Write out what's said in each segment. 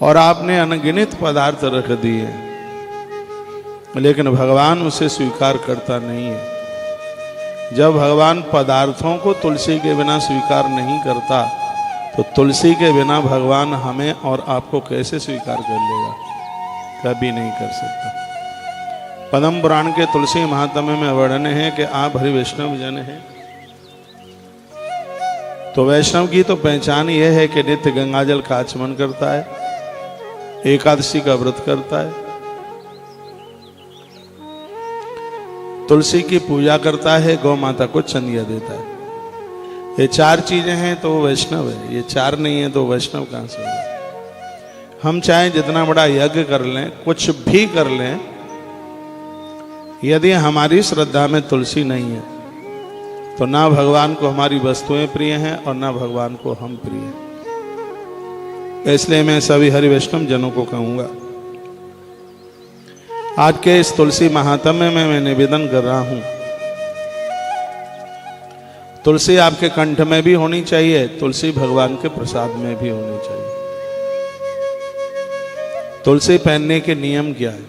और आपने अनगिनत पदार्थ रख दिए, लेकिन भगवान उसे स्वीकार करता नहीं है। जब भगवान पदार्थों को तुलसी के बिना स्वीकार नहीं करता, तो तुलसी के बिना भगवान हमें और आपको कैसे स्वीकार कर लेगा? कभी नहीं कर सकता। पद्म पुराण के तुलसी महात्म्य में वर्णन है कि आप हरि वैष्णव जन हैं। तो वैष्णव की तो पहचान यह है कि नित्य गंगाजल का आचमन करता है, एकादशी का व्रत करता है, तुलसी की पूजा करता है, गौ माता को चंदिया देता है। ये चार चीजें हैं तो वो वैष्णव है। ये चार नहीं है तो वैष्णव कहां से होगा? हम चाहे जितना बड़ा यज्ञ कर लें, कुछ भी कर लें, यदि हमारी श्रद्धा में तुलसी नहीं है तो ना भगवान को हमारी वस्तुएं प्रिय हैं और ना भगवान को हम प्रिय हैं। इसलिए मैं सभी हरि वैष्णव जनों को कहूंगा, आज के इस तुलसी महात्म्य में मैं निवेदन कर रहा हूं, तुलसी आपके कंठ में भी होनी चाहिए, तुलसी भगवान के प्रसाद में भी होनी चाहिए। तुलसी पहनने के नियम क्या है?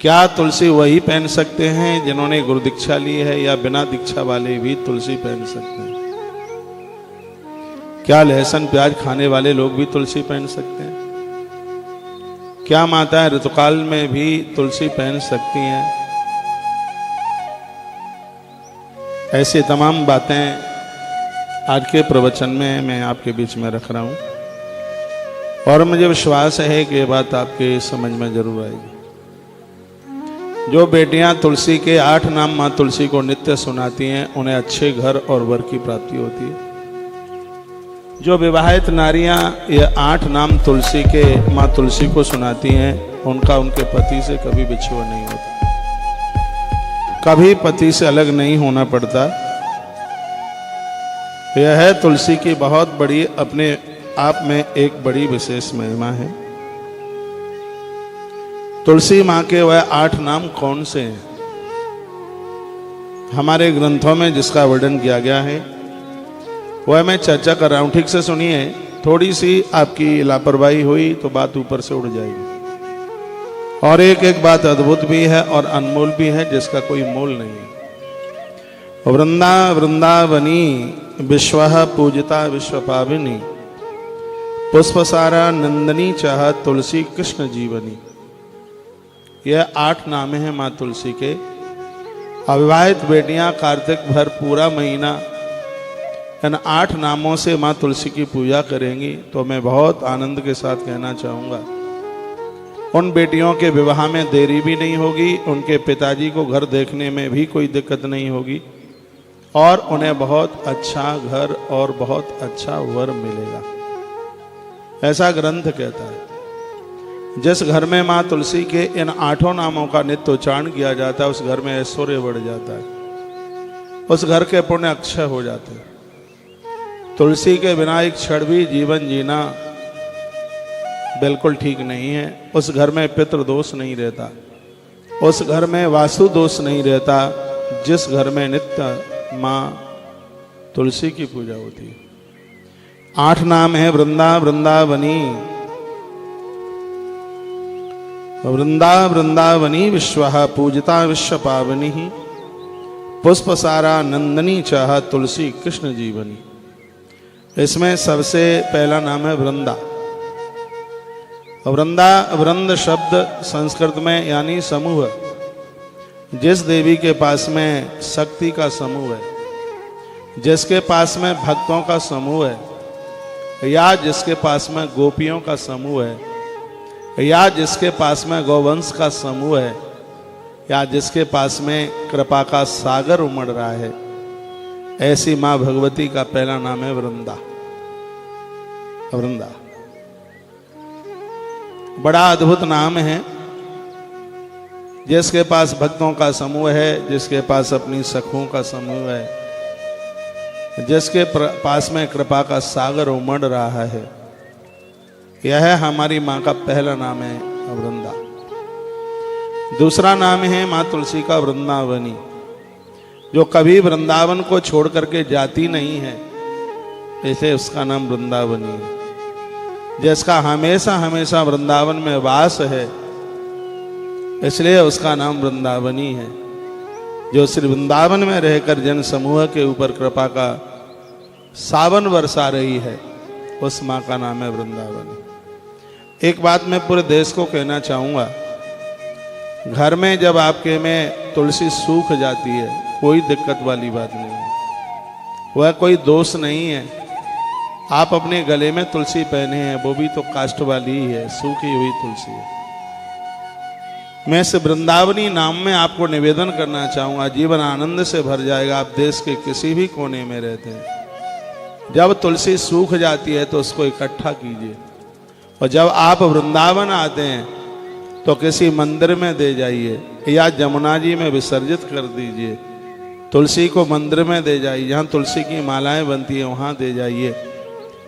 क्या तुलसी वही पहन सकते हैं जिन्होंने गुरु दीक्षा ली है, या बिना दीक्षा वाले भी तुलसी पहन सकते हैं? क्या लहसुन प्याज खाने वाले लोग भी तुलसी पहन सकते हैं? क्या माताएं ऋतुकाल में भी तुलसी पहन सकती हैं? ऐसी तमाम बातें आज के प्रवचन में मैं आपके बीच में रख रहा हूं, और मुझे विश्वास है कि ये बात आपके समझ में जरूर आएगी। जो बेटियां तुलसी के 8 नाम माँ तुलसी को नित्य सुनाती हैं, उन्हें अच्छे घर और वर की प्राप्ति होती है। जो विवाहित नारियां ये 8 नाम तुलसी के माँ तुलसी को सुनाती हैं, उनका उनके पति से कभी बिछुआ नहीं होता, कभी पति से अलग नहीं होना पड़ता। यह है तुलसी की बहुत बड़ी, अपने आप में एक बड़ी विशेष महिमा है। तुलसी माँ के वह 8 नाम कौन से हैं? हमारे ग्रंथों में जिसका वर्णन किया गया है वह मैं चर्चा कर रहा हूं, ठीक से सुनिए। थोड़ी सी आपकी लापरवाही हुई तो बात ऊपर से उड़ जाएगी, और एक एक बात अद्भुत भी है और अनमोल भी है, जिसका कोई मोल नहीं है। वृंदावनी विश्व पूजिता विश्व पाविनी, पुष्पसारा नंदनी चाह तुलसी कृष्ण जीवनी। यह 8 नाम हैं माँ तुलसी के। अविवाहित बेटियां कार्तिक भर पूरा महीना इन 8 नामों से माँ तुलसी की पूजा करेंगी, तो मैं बहुत आनंद के साथ कहना चाहूँगा, उन बेटियों के विवाह में देरी भी नहीं होगी, उनके पिताजी को घर देखने में भी कोई दिक्कत नहीं होगी, और उन्हें बहुत अच्छा घर और बहुत अच्छा वर मिलेगा। ऐसा ग्रंथ कहता है। जिस घर में माँ तुलसी के इन 8 नामों का नित्य उच्चारण किया जाता है, उस घर में ऐश्वर्य बढ़ जाता है, उस घर के पुण्य अक्षय हो जाते हैं। तुलसी के बिना एक क्षण भी जीवन जीना बिल्कुल ठीक नहीं है। उस घर में पितृ दोष नहीं रहता, उस घर में वास्तु दोष नहीं रहता, जिस घर में नित्य माँ तुलसी की पूजा होती है। 8 नाम है वृंदावनी, वृंदावनी विश्व पूजिता विश्व पावनी, पुष्पसारा नंदनी चाह तुलसी कृष्ण जीवनी। इसमें सबसे पहला नाम है वृंदा। वृंद शब्द संस्कृत में यानी समूह। जिस देवी के पास में शक्ति का समूह है, जिसके पास में भक्तों का समूह है, या जिसके पास में गोपियों का समूह है, या जिसके पास में गौवंश का समूह है, या जिसके पास में कृपा का सागर उमड़ रहा है, ऐसी माँ भगवती का पहला नाम है वृंदा। वृंदा बड़ा अद्भुत नाम है। जिसके पास भक्तों का समूह है, जिसके पास अपनी सखों का समूह है, जिसके पास में कृपा का सागर उमड़ रहा है, यह हमारी माँ का पहला नाम है वृंदा। दूसरा नाम है माँ तुलसी का वृंदावनी। जो कभी वृंदावन को छोड़ करके जाती नहीं है, ऐसे उसका नाम वृंदावनी है। जिसका हमेशा हमेशा वृंदावन में वास है, इसलिए उसका नाम वृंदावनी है। जो श्री वृंदावन में रहकर जन समूह के ऊपर कृपा का सावन बरसा रही है, उस माँ का नाम है वृंदावनी। एक बात मैं पूरे देश को कहना चाहूँगा, घर में जब आपके में तुलसी सूख जाती है, कोई दिक्कत वाली बात नहीं है, वह कोई दोष नहीं है। आप अपने गले में तुलसी पहने हैं, वो भी तो काष्ठ वाली ही है, सूखी हुई तुलसी है। मैं इस वृंदावनी नाम में आपको निवेदन करना चाहूँगा, जीवन आनंद से भर जाएगा। आप देश के किसी भी कोने में रहते हैं, जब तुलसी सूख जाती है तो उसको इकट्ठा कीजिए, और जब आप वृंदावन आते हैं तो किसी मंदिर में दे जाइए या जमुना जी में विसर्जित कर दीजिए। तुलसी को मंदिर में दे जाइए, जहाँ तुलसी की मालाएं बनती है वहाँ दे जाइए।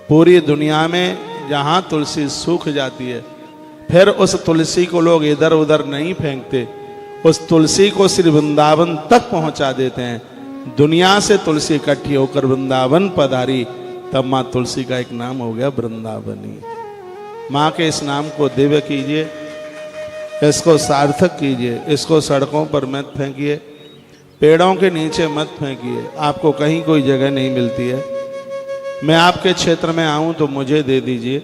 पूरी दुनिया में जहाँ तुलसी सूख जाती है, फिर उस तुलसी को लोग इधर उधर नहीं फेंकते, उस तुलसी को श्री वृंदावन तक पहुँचा देते हैं। दुनिया से तुलसी इकट्ठी होकर वृंदावन पधारी, तब माँ तुलसी का एक नाम हो गया वृंदावनी। माँ के इस नाम को दिव्य कीजिए, इसको सार्थक कीजिए। इसको सड़कों पर मत फेंकिए, पेड़ों के नीचे मत फेंकिए, आपको कहीं कोई जगह नहीं मिलती है। मैं आपके क्षेत्र में आऊं तो मुझे दे दीजिए,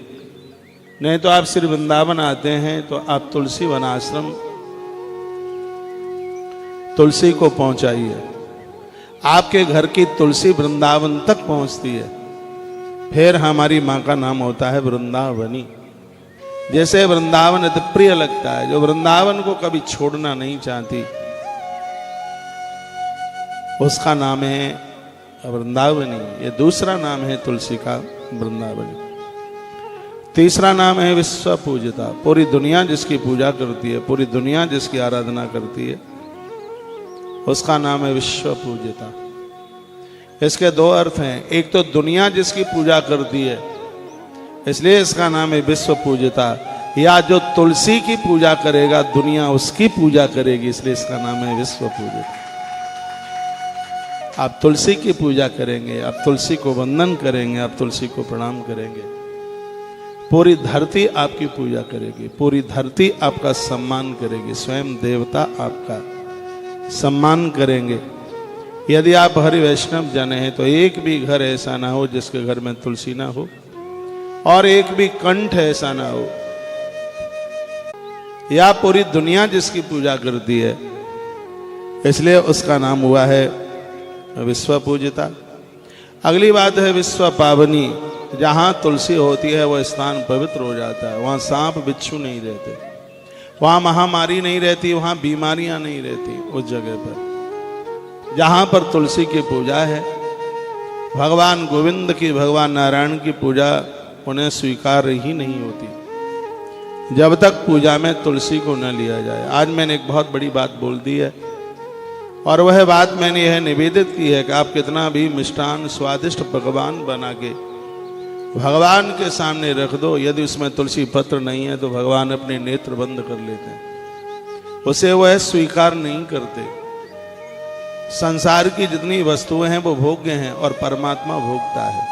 नहीं तो आप श्री वृंदावन आते हैं तो आप तुलसी वनाश्रम तुलसी को पहुंचाइए। आपके घर की तुलसी वृंदावन तक पहुंचती है, फिर हमारी माँ का नाम होता है वृंदावनी। जैसे वृंदावन अति प्रिय लगता है, जो वृंदावन को कभी छोड़ना नहीं चाहती, उसका नाम है वृंदावनी। ये दूसरा नाम है तुलसी का, वृंदावनी। तीसरा नाम है विश्व पूजिता। पूरी दुनिया जिसकी पूजा करती है, पूरी दुनिया जिसकी आराधना करती है, उसका नाम है विश्व पूजिता। इसके दो अर्थ हैं, एक तो दुनिया जिसकी पूजा करती है इसलिए इसका नाम है विश्व पूजिता, या जो तुलसी की पूजा करेगा दुनिया उसकी पूजा करेगी, इसलिए इसका नाम है विश्व पूजिता। आप तुलसी की पूजा करेंगे, आप तुलसी को वंदन करेंगे, आप तुलसी को प्रणाम करेंगे, पूरी धरती आपकी पूजा करेगी, पूरी धरती आपका सम्मान करेगी, स्वयं देवता आपका सम्मान करेंगे। यदि आप हरि वैष्णव जन हैं तो एक भी घर ऐसा ना हो जिसके घर में तुलसी ना हो, और एक भी कंठ ऐसा ना हो। या पूरी दुनिया जिसकी पूजा करती है, इसलिए उसका नाम हुआ है विश्व पूजिता। अगली बात है विश्व पावनी। जहाँ तुलसी होती है वह स्थान पवित्र हो जाता है, वहाँ सांप बिच्छू नहीं रहते, वहाँ महामारी नहीं रहती, वहाँ बीमारियां नहीं रहती। उस जगह पर जहाँ पर तुलसी की पूजा है, भगवान गोविंद की, भगवान नारायण की पूजा उन्हें स्वीकार ही नहीं होती जब तक पूजा में तुलसी को न लिया जाए। आज मैंने एक बहुत बड़ी बात बोल दी है, और वह बात मैंने यह निवेदित की है कि आप कितना भी मिष्ठान स्वादिष्ट पकवान बना के भगवान के सामने रख दो, यदि उसमें तुलसी पत्र नहीं है तो भगवान अपने नेत्र बंद कर लेते हैं, उसे वह स्वीकार नहीं करते। संसार की जितनी वस्तुएं हैं वो भोग्य हैं और परमात्मा भोगता है।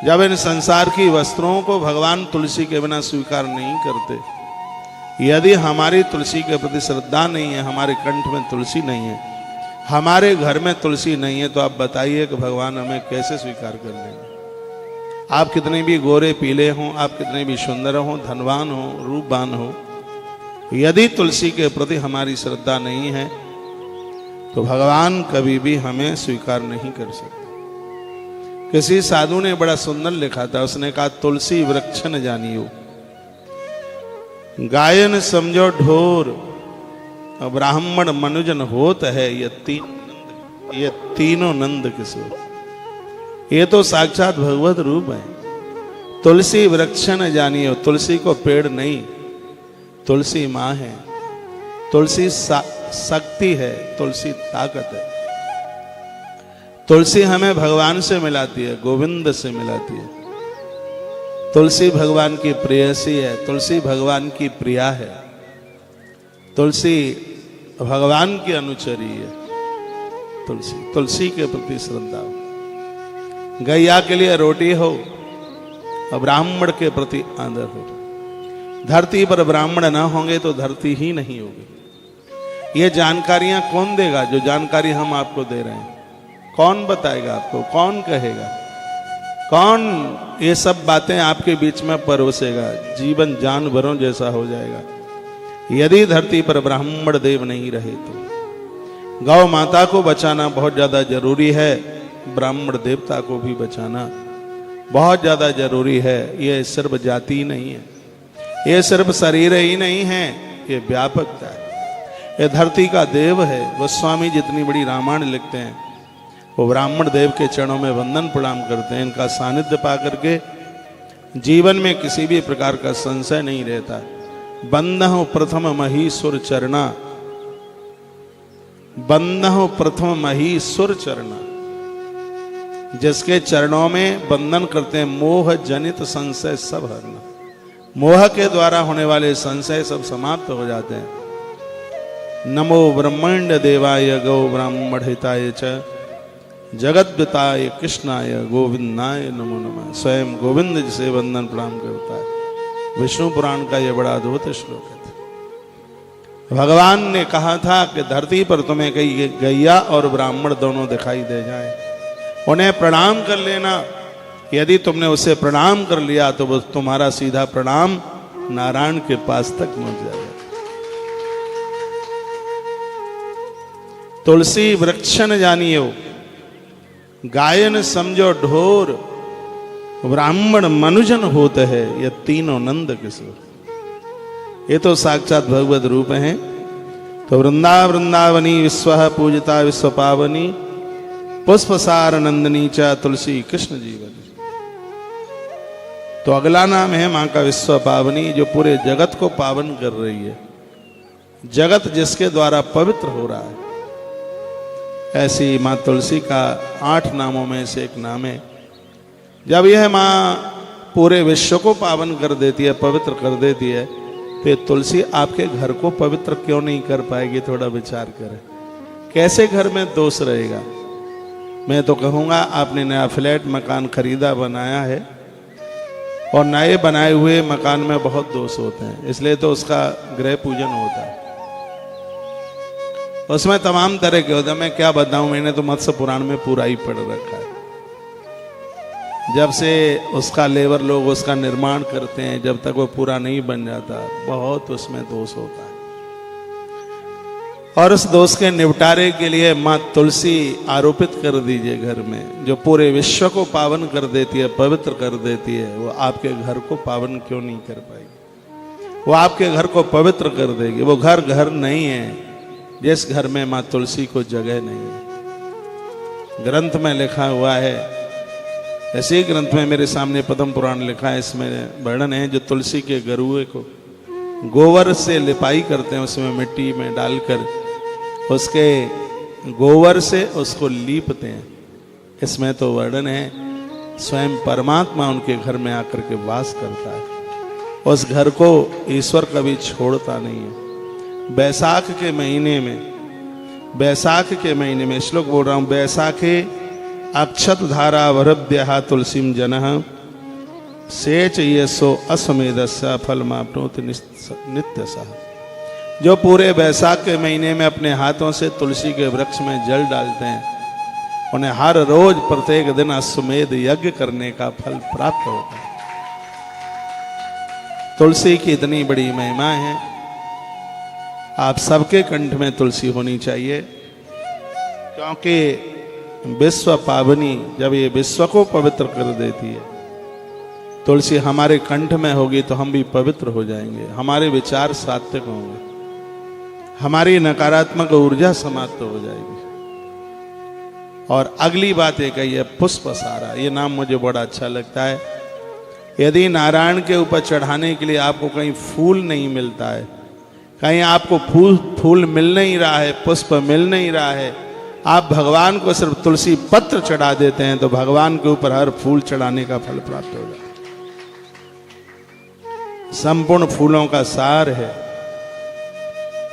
जब इन संसार की वस्त्रों को भगवान तुलसी के बिना स्वीकार नहीं करते, यदि हमारी तुलसी के प्रति श्रद्धा नहीं है, हमारे कंठ में तुलसी नहीं है, हमारे घर में तुलसी नहीं है, तो आप बताइए कि भगवान हमें कैसे स्वीकार कर लेंगे। आप कितने भी गोरे पीले हों, आप कितने भी सुंदर हों, धनवान हो, रूपवान हो, यदि तुलसी के प्रति हमारी श्रद्धा नहीं है तो भगवान कभी भी हमें स्वीकार नहीं कर सकते। किसी साधु ने बड़ा सुंदर लिखा था, उसने कहा तुलसी वृक्ष न जानियो, गायन समझो ढोर, ब्राह्मण मनुजन होत है, ये तीनों नंद किशोर। ये तो साक्षात भगवत रूप है। तुलसी वृक्ष न जानियो, तुलसी को पेड़ नहीं, तुलसी माँ है, तुलसी शक्ति है, तुलसी ताकत है। तुलसी हमें भगवान से मिलाती है, गोविंद से मिलाती है। तुलसी भगवान की प्रेयसी है, तुलसी भगवान की प्रिया है, तुलसी भगवान की अनुचरी है। तुलसी के प्रति श्रद्धा हो। गैया के लिए रोटी हो, ब्राह्मण के प्रति आदर हो। धरती पर ब्राह्मण ना होंगे तो धरती ही नहीं होगी। ये जानकारियां कौन देगा? जो जानकारी हम आपको दे रहे हैं, कौन बताएगा आपको? कौन कहेगा? कौन ये सब बातें आपके बीच में परोसेगा? जीवन जानवरों जैसा हो जाएगा यदि धरती पर ब्राह्मण देव नहीं रहे तो। गौ माता को बचाना बहुत ज्यादा जरूरी है, ब्राह्मण देवता को भी बचाना बहुत ज्यादा जरूरी है। ये सिर्फ जाति ही नहीं है, ये सिर्फ शरीर ही नहीं है, ये व्यापकता है। ये धरती का देव है। गोस्वामी जितनी बड़ी रामायण लिखते हैं वो ब्राह्मण देव के चरणों में वंदन प्रणाम करते हैं। इनका सानिध्य पा करके जीवन में किसी भी प्रकार का संशय नहीं रहता। बंदहु प्रथम महीसुर चरणा, बंदहु प्रथम महीसुर चरणा। जिसके चरणों में बंधन करते हैं, मोह जनित संशय सब हरना। मोह के द्वारा होने वाले संशय सब समाप्त हो जाते हैं। नमो ब्रह्मांड देवाय गौ ब्राह्मण हिताय च जगद्विताय कृष्णाय गोविंदाय नमो नमः। स्वयं गोविंद जिसे वंदन प्रणाम करता है। विष्णु पुराण का यह बड़ा अद्भुत श्लोक है। भगवान ने कहा था कि धरती पर तुम्हें कई गैया और ब्राह्मण दोनों दिखाई दे जाएं, उन्हें प्रणाम कर लेना। यदि तुमने उसे प्रणाम कर लिया तो वो तुम्हारा सीधा प्रणाम नारायण के पास तक पहुंच जाएगा। तुलसी वृक्षन जानियो, गायन समझो ढोर, ब्राह्मण मनुजन होते हैं, ये तीनों नंद किशोर। ये तो साक्षात भगवत रूप हैं। तो वृंदावनी विश्व पूजिता विश्व पावनी, पुष्पसार नंदनी चा तुलसी कृष्ण जीवनी। तो अगला नाम है मां का विश्व पावनी, जो पूरे जगत को पावन कर रही है। जगत जिसके द्वारा पवित्र हो रहा है। ऐसी मां तुलसी का 8 नामों में से एक नाम है। जब यह मां पूरे विश्व को पावन कर देती है, पवित्र कर देती है, तो ये तुलसी आपके घर को पवित्र क्यों नहीं कर पाएगी? थोड़ा विचार करें। कैसे घर में दोष रहेगा? मैं तो कहूँगा आपने नया फ्लैट मकान खरीदा बनाया है, और नए बनाए हुए मकान में बहुत दोष होते हैं, इसलिए तो उसका गृह पूजन होता है। उसमें तमाम तरह के होते हैं। मैं क्या बताऊं, मैंने तो मत्स्य पुराण में पूरा ही पढ़ रखा है। जब से उसका लेबर लोग उसका निर्माण करते हैं, जब तक वो पूरा नहीं बन जाता, बहुत उसमें दोष होता है। और उस दोष के निपटारे के लिए मां तुलसी आरोपित कर दीजिए घर में, जो पूरे विश्व को पावन कर देती है, पवित्र कर देती है। वो आपके घर को पावन क्यों नहीं कर पाएगी? वो आपके घर को पवित्र कर देगी। वो घर घर नहीं है जिस घर में मां तुलसी को जगह नहीं है। ग्रंथ में लिखा हुआ है, ऐसे ही ग्रंथ में मेरे सामने पद्म पुराण लिखा है, इसमें वर्णन है, जो तुलसी के गरुए को गोबर से लिपाई करते हैं, उसमें मिट्टी में डालकर उसके गोबर से उसको लीपते हैं। इसमें तो वर्णन है स्वयं परमात्मा उनके घर में आकर के वास करता है। उस घर को ईश्वर कभी छोड़ता नहीं है। बैसाख के महीने में श्लोक बोल रहा हूं। बैसाखे अक्षत धारा वरभ्य तुलसीम जनः, सेच येसो अश्वमेधस्य फलमाप्नोति नित्यशः। जो पूरे बैसाख के महीने में अपने हाथों से तुलसी के वृक्ष में जल डालते हैं, उन्हें हर रोज प्रत्येक दिन अश्वमेध यज्ञ करने का फल प्राप्त होता है। तुलसी की इतनी बड़ी महिमा है। आप सबके कंठ में तुलसी होनी चाहिए, क्योंकि विश्व पावनी, जब ये विश्व को पवित्र कर देती है, तुलसी हमारे कंठ में होगी तो हम भी पवित्र हो जाएंगे। हमारे विचार सात्विक होंगे, हमारी नकारात्मक ऊर्जा समाप्त हो जाएगी। और अगली बात एक है पुष्पसारा। ये नाम मुझे बड़ा अच्छा लगता है। यदि नारायण के ऊपर चढ़ाने के लिए आपको कहीं फूल नहीं मिलता है, कहीं आपको फूल मिल नहीं रहा है, पुष्प मिल नहीं रहा है, आप भगवान को सिर्फ तुलसी पत्र चढ़ा देते हैं, तो भगवान के ऊपर हर फूल चढ़ाने का फल प्राप्त हो जाता है। संपूर्ण फूलों का सार है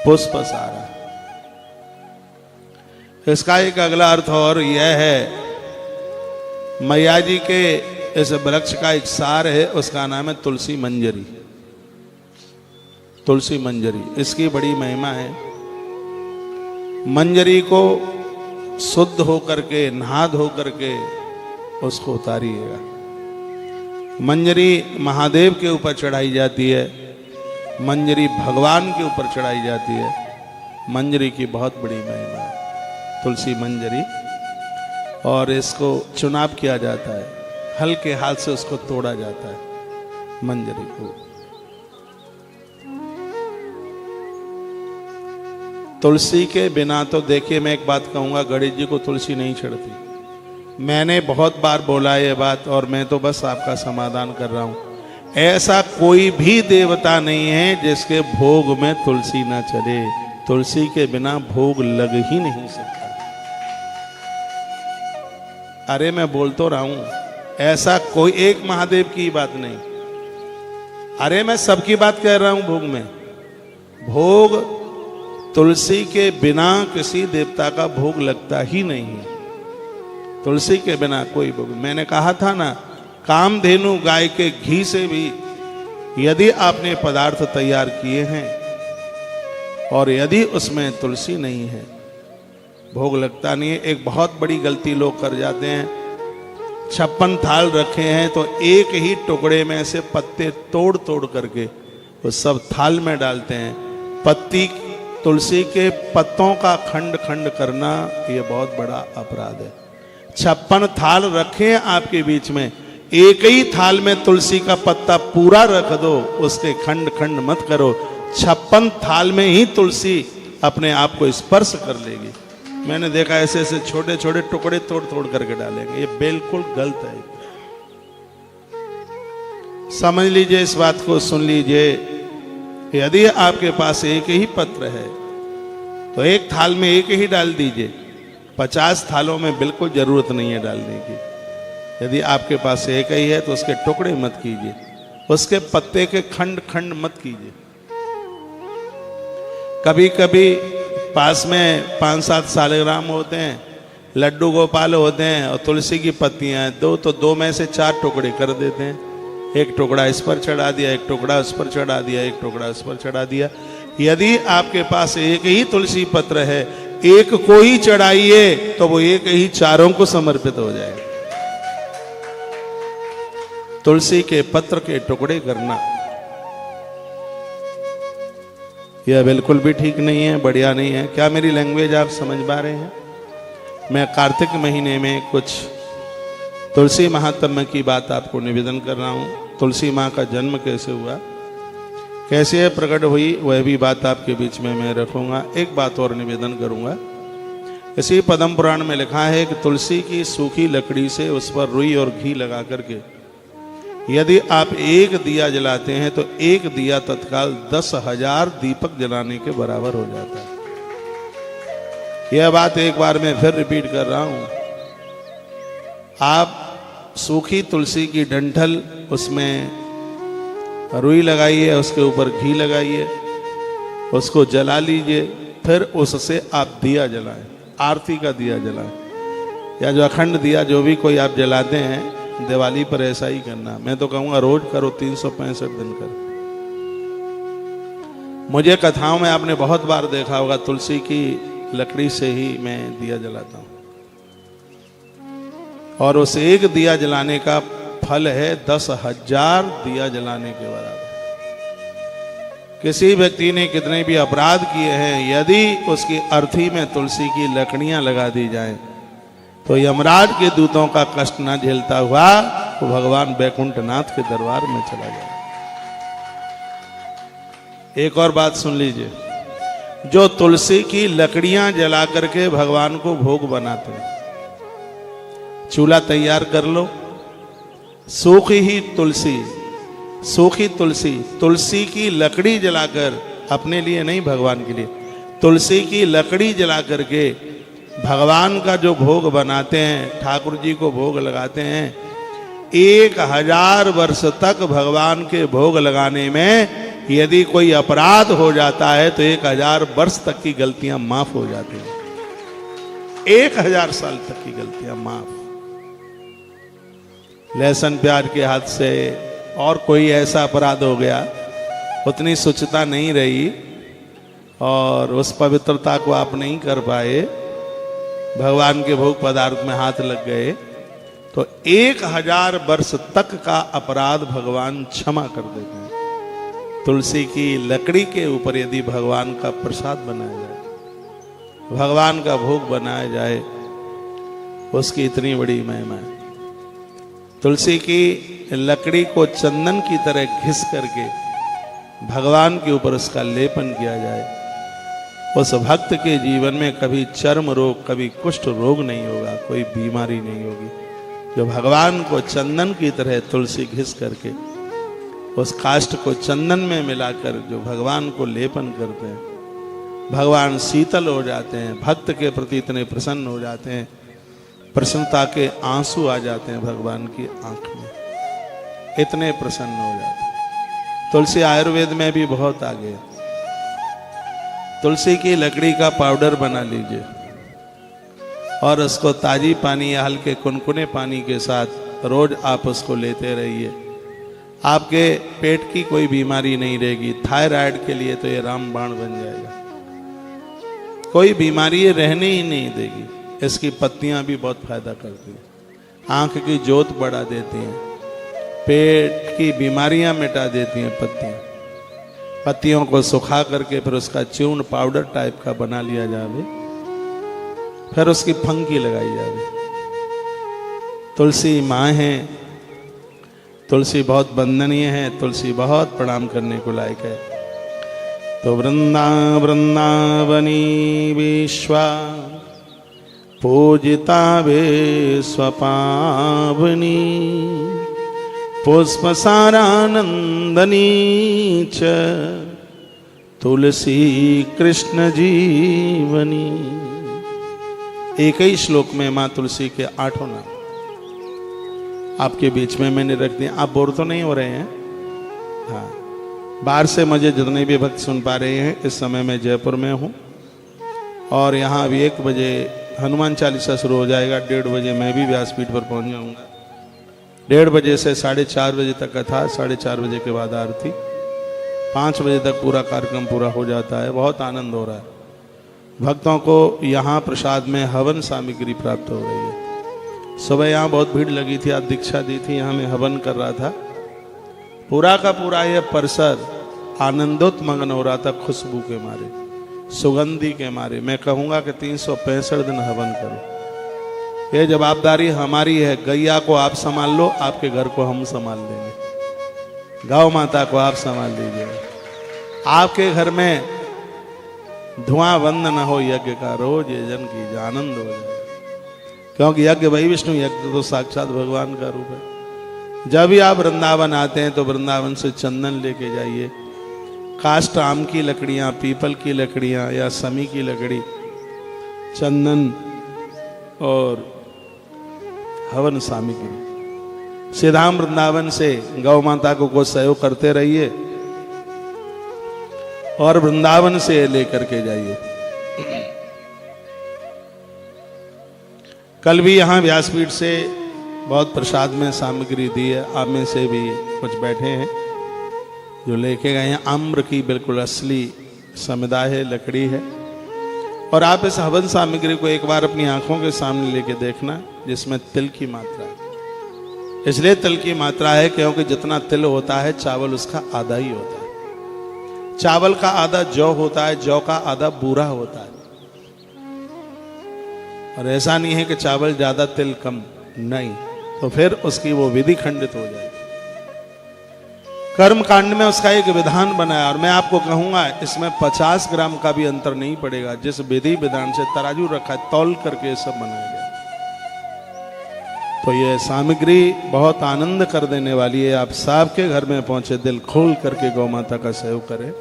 पुष्प सारा। इसका एक अगला अर्थ और यह है, मैया जी के इस वृक्ष का एक सार है, उसका नाम है तुलसी मंजरी। तुलसी मंजरी, इसकी बड़ी महिमा है। मंजरी को शुद्ध होकर के, नहा धो करके उसको उतारिएगा। मंजरी महादेव के ऊपर चढ़ाई जाती है, मंजरी भगवान के ऊपर चढ़ाई जाती है। मंजरी की बहुत बड़ी महिमा है, तुलसी मंजरी। और इसको चुनाव किया जाता है, हल्के हाथ से उसको तोड़ा जाता है मंजरी को। तुलसी के बिना तो देखिए, मैं एक बात कहूंगा, गणेश जी को तुलसी नहीं चढ़ती। मैंने बहुत बार बोला ये बात, और मैं तो बस आपका समाधान कर रहा हूं। ऐसा कोई भी देवता नहीं है जिसके भोग में तुलसी ना चले। तुलसी के बिना भोग लग ही नहीं सकता। अरे मैं बोल तो रहा हूं, ऐसा कोई एक महादेव की बात नहीं। अरे मैं सबकी बात कह रहा हूं। भोग में, भोग तुलसी के बिना किसी देवता का भोग लगता ही नहीं है। तुलसी के बिना कोई भोग। मैंने कहा था ना, कामधेनु गाय के घी से भी यदि आपने पदार्थ तैयार किए हैं और यदि उसमें तुलसी नहीं है, भोग लगता नहीं है। एक बहुत बड़ी गलती लोग कर जाते हैं, 56 थाल रखे हैं तो एक ही टुकड़े में से पत्ते तोड़ तोड़ करके वो सब थाल में डालते हैं। पत्ती, तुलसी के पत्तों का खंड खंड करना ये बहुत बड़ा अपराध है। 56 थाल रखे आपके बीच में, एक ही थाल में तुलसी का पत्ता पूरा रख दो, उसके खंड खंड मत करो। 56 थाल में ही तुलसी अपने आप को स्पर्श कर लेगी। मैंने देखा ऐसे ऐसे छोटे छोटे टुकड़े तोड़ तोड़ करके डालेंगे, ये बिल्कुल गलत है। समझ लीजिए, इस बात को सुन लीजिए। यदि आपके पास एक ही पत्र है तो एक थाल में एक ही डाल दीजिए। 50 थालों में बिल्कुल जरूरत नहीं है डालने की। यदि आपके पास एक ही है तो उसके टुकड़े मत कीजिए, उसके पत्ते के खंड खंड मत कीजिए। कभी कभी पास में 5-7 सालग्राम होते हैं, लड्डू गोपाल होते हैं और तुलसी की पत्तियां हैं दो, तो 2 में से 4 टुकड़े कर देते हैं। एक टुकड़ा इस पर चढ़ा दिया, एक टुकड़ा उस पर चढ़ा दिया, एक टुकड़ा उस पर चढ़ा दिया। यदि आपके पास एक ही तुलसी पत्र है, एक को ही चढ़ाइए तो वो एक ही चारों को समर्पित हो जाएगा। तुलसी के पत्र के टुकड़े करना यह बिल्कुल भी ठीक नहीं है, बढ़िया नहीं है। क्या मेरी लैंग्वेज आप समझ पा रहे हैं? मैं कार्तिक महीने में कुछ तुलसी महात्म्य की बात आपको निवेदन कर रहा हूं। तुलसी माँ का जन्म कैसे हुआ, कैसे प्रकट हुई, वह भी बात आपके बीच में मैं रखूंगा। एक बात और निवेदन करूंगा। इसी पद्म पुराण में लिखा है कि तुलसी की सूखी लकड़ी से उस पर रुई और घी लगा करके यदि आप एक दिया जलाते हैं तो एक दिया तत्काल 10,000 दीपक जलाने के बराबर हो जाता है। यह बात एक बार मैं फिर रिपीट कर रहा हूं। आप सूखी तुलसी की डंठल, उसमें रुई लगाइए, उसके ऊपर घी लगाइए, उसको जला लीजिए, फिर उससे आप दिया जलाएं, आरती का दिया जलाएं, या जो अखंड दिया जो भी कोई आप जलाते हैं दिवाली पर ऐसा ही करना। मैं तो कहूँगा रोज करो, 365 दिन करो। मुझे कथाओं में आपने बहुत बार देखा होगा, तुलसी की लकड़ी से ही मैं दिया जलाता हूँ और उस एक दिया जलाने का फल है 10,000 दिया जलाने के बराबर। किसी व्यक्ति ने कितने भी अपराध किए हैं, यदि उसकी अर्थी में तुलसी की लकड़ियां लगा दी जाएं तो यमराज के दूतों का कष्ट न झेलता हुआ वो भगवान बैकुंठनाथ के दरबार में चला जाए। एक और बात सुन लीजिए, जो तुलसी की लकड़ियां जला करके भगवान को भोग बनाते हैं, चूल्हा तैयार कर लो, सूखी तुलसी, तुलसी की लकड़ी जलाकर, अपने लिए नहीं भगवान के लिए, तुलसी की लकड़ी जला करके भगवान का जो भोग बनाते हैं, ठाकुर जी को भोग लगाते हैं, 1000 वर्ष तक भगवान के भोग लगाने में यदि कोई अपराध हो जाता है तो 1000 वर्ष तक की गलतियां माफ हो जाती हैं। 1000 साल तक की गलतियां माफ। लहसुन प्याज के हाथ से और कोई ऐसा अपराध हो गया, उतनी शुचिता नहीं रही और उस पवित्रता को आप नहीं कर पाए, भगवान के भोग पदार्थ में हाथ लग गए, तो 1000 वर्ष तक का अपराध भगवान क्षमा कर देते हैं। तुलसी की लकड़ी के ऊपर यदि भगवान का प्रसाद बनाया जाए, भगवान का भोग बनाया जाए, उसकी इतनी बड़ी महिमा है। तुलसी की लकड़ी को चंदन की तरह घिस करके भगवान के ऊपर उसका लेपन किया जाए, उस भक्त के जीवन में कभी चर्म रोग, कभी कुष्ठ रोग नहीं होगा, कोई बीमारी नहीं होगी। जो भगवान को चंदन की तरह तुलसी घिस करके उस काष्ठ को चंदन में मिलाकर जो भगवान को लेपन करते हैं, भगवान शीतल हो जाते हैं, भक्त के प्रति इतने प्रसन्न हो जाते हैं, प्रसन्नता के आंसू आ जाते हैं भगवान की आंख में, इतने प्रसन्न हो जाते हैं। तुलसी आयुर्वेद में भी बहुत आगे है। तुलसी की लकड़ी का पाउडर बना लीजिए और उसको ताजी पानी या हल्के कुनकुने पानी के साथ रोज आप उसको लेते रहिए। आपके पेट की कोई बीमारी नहीं रहेगी। थायराइड के लिए तो ये रामबाण बन जाएगा, कोई बीमारी ये रहने ही नहीं देगी। इसकी पत्तियां भी बहुत फायदा करती हैं, आंख की जोत बढ़ा देती हैं, पेट की बीमारियां मिटा देती हैं। पत्तियों को सुखा करके फिर उसका चूर्ण पाउडर टाइप का बना लिया जावे, फिर उसकी फंकी लगाई जावे। तुलसी माँ है, तुलसी बहुत वंदनीय है, तुलसी बहुत प्रणाम करने को लायक है। तो वृंदावनी विश्वा पूजिता विश्वपावनी पुष्पसारानंदनी च तुलसी कृष्ण जीवनी। एक ही श्लोक में माँ तुलसी के 8 नाम आपके बीच में मैंने रख दिया। आप बोर तो नहीं हो रहे हैं? हाँ, बाहर से मुझे जितने भी भक्त सुन पा रहे हैं, इस समय मैं जयपुर में हूँ और यहाँ अभी 1 बजे हनुमान चालीसा शुरू हो जाएगा। 1:30 बजे मैं भी व्यासपीठ पर पहुँच जाऊँगा। 1:30 बजे से 4:30 बजे तक कथा, 4:30 बजे के बाद आरती, 5 बजे तक पूरा कार्यक्रम पूरा हो जाता है। बहुत आनंद हो रहा है। भक्तों को यहाँ प्रसाद में हवन सामग्री प्राप्त हो रही है। सुबह यहाँ बहुत भीड़ लगी थी, आज दीक्षा दी थी, यहाँ मैं हवन कर रहा था। पूरा का पूरा ये परिसर आनंदोत मगन हो रहा था, खुशबू के मारे, सुगंधी के मारे। मैं कहूँगा कि 365 दिन हवन करो। ये जवाबदारी हमारी है। गैया को आप संभाल लो, आपके घर को हम संभाल लेंगे। गौ माता को आप संभाल लीजिए। आपके घर में धुआं बंद न हो यज्ञ का, रोज ये जन की आनंद हो जाए। क्योंकि यज्ञ वही विष्णु यज्ञ तो साक्षात भगवान का रूप है। जब भी आप वृंदावन आते हैं तो वृंदावन से चंदन लेके जाइए, काष्ठ आम की लकड़ियाँ, पीपल की लकड़ियाँ या समी की लकड़ी, चंदन और हवन सामग्री सीधाम वृंदावन से गौ माता को सहयोग करते रहिए और वृंदावन से लेकर के जाइए। कल भी यहाँ व्यासपीठ से बहुत प्रसाद में सामग्री दी है। आप में से भी कुछ बैठे हैं जो लेके गए हैं। आम्र की बिल्कुल असली समुदाय है, लकड़ी है। और आप इस हवन सामग्री को एक बार अपनी आंखों के सामने लेके देखना, जिसमें तिल की मात्रा है। इसलिए तिल की मात्रा है क्योंकि जितना तिल होता है चावल उसका आधा ही होता है। चावल का आधा जौ होता है, जौ का आधा बूरा होता है। और ऐसा नहीं है कि चावल ज्यादा तिल कम, नहीं, तो फिर उसकी वो विधि खंडित हो जाएगी। कर्म कांड में उसका एक विधान बनाया और मैं आपको कहूंगा इसमें 50 ग्राम का भी अंतर नहीं पड़ेगा। जिस विधि विधान से तराजू रखा है, तौल करके सब बनाया गया। तो ये सामग्री बहुत आनंद कर देने वाली है। आप सबके घर में पहुंचे, दिल खोल करके गौ माता का सहयोग करें।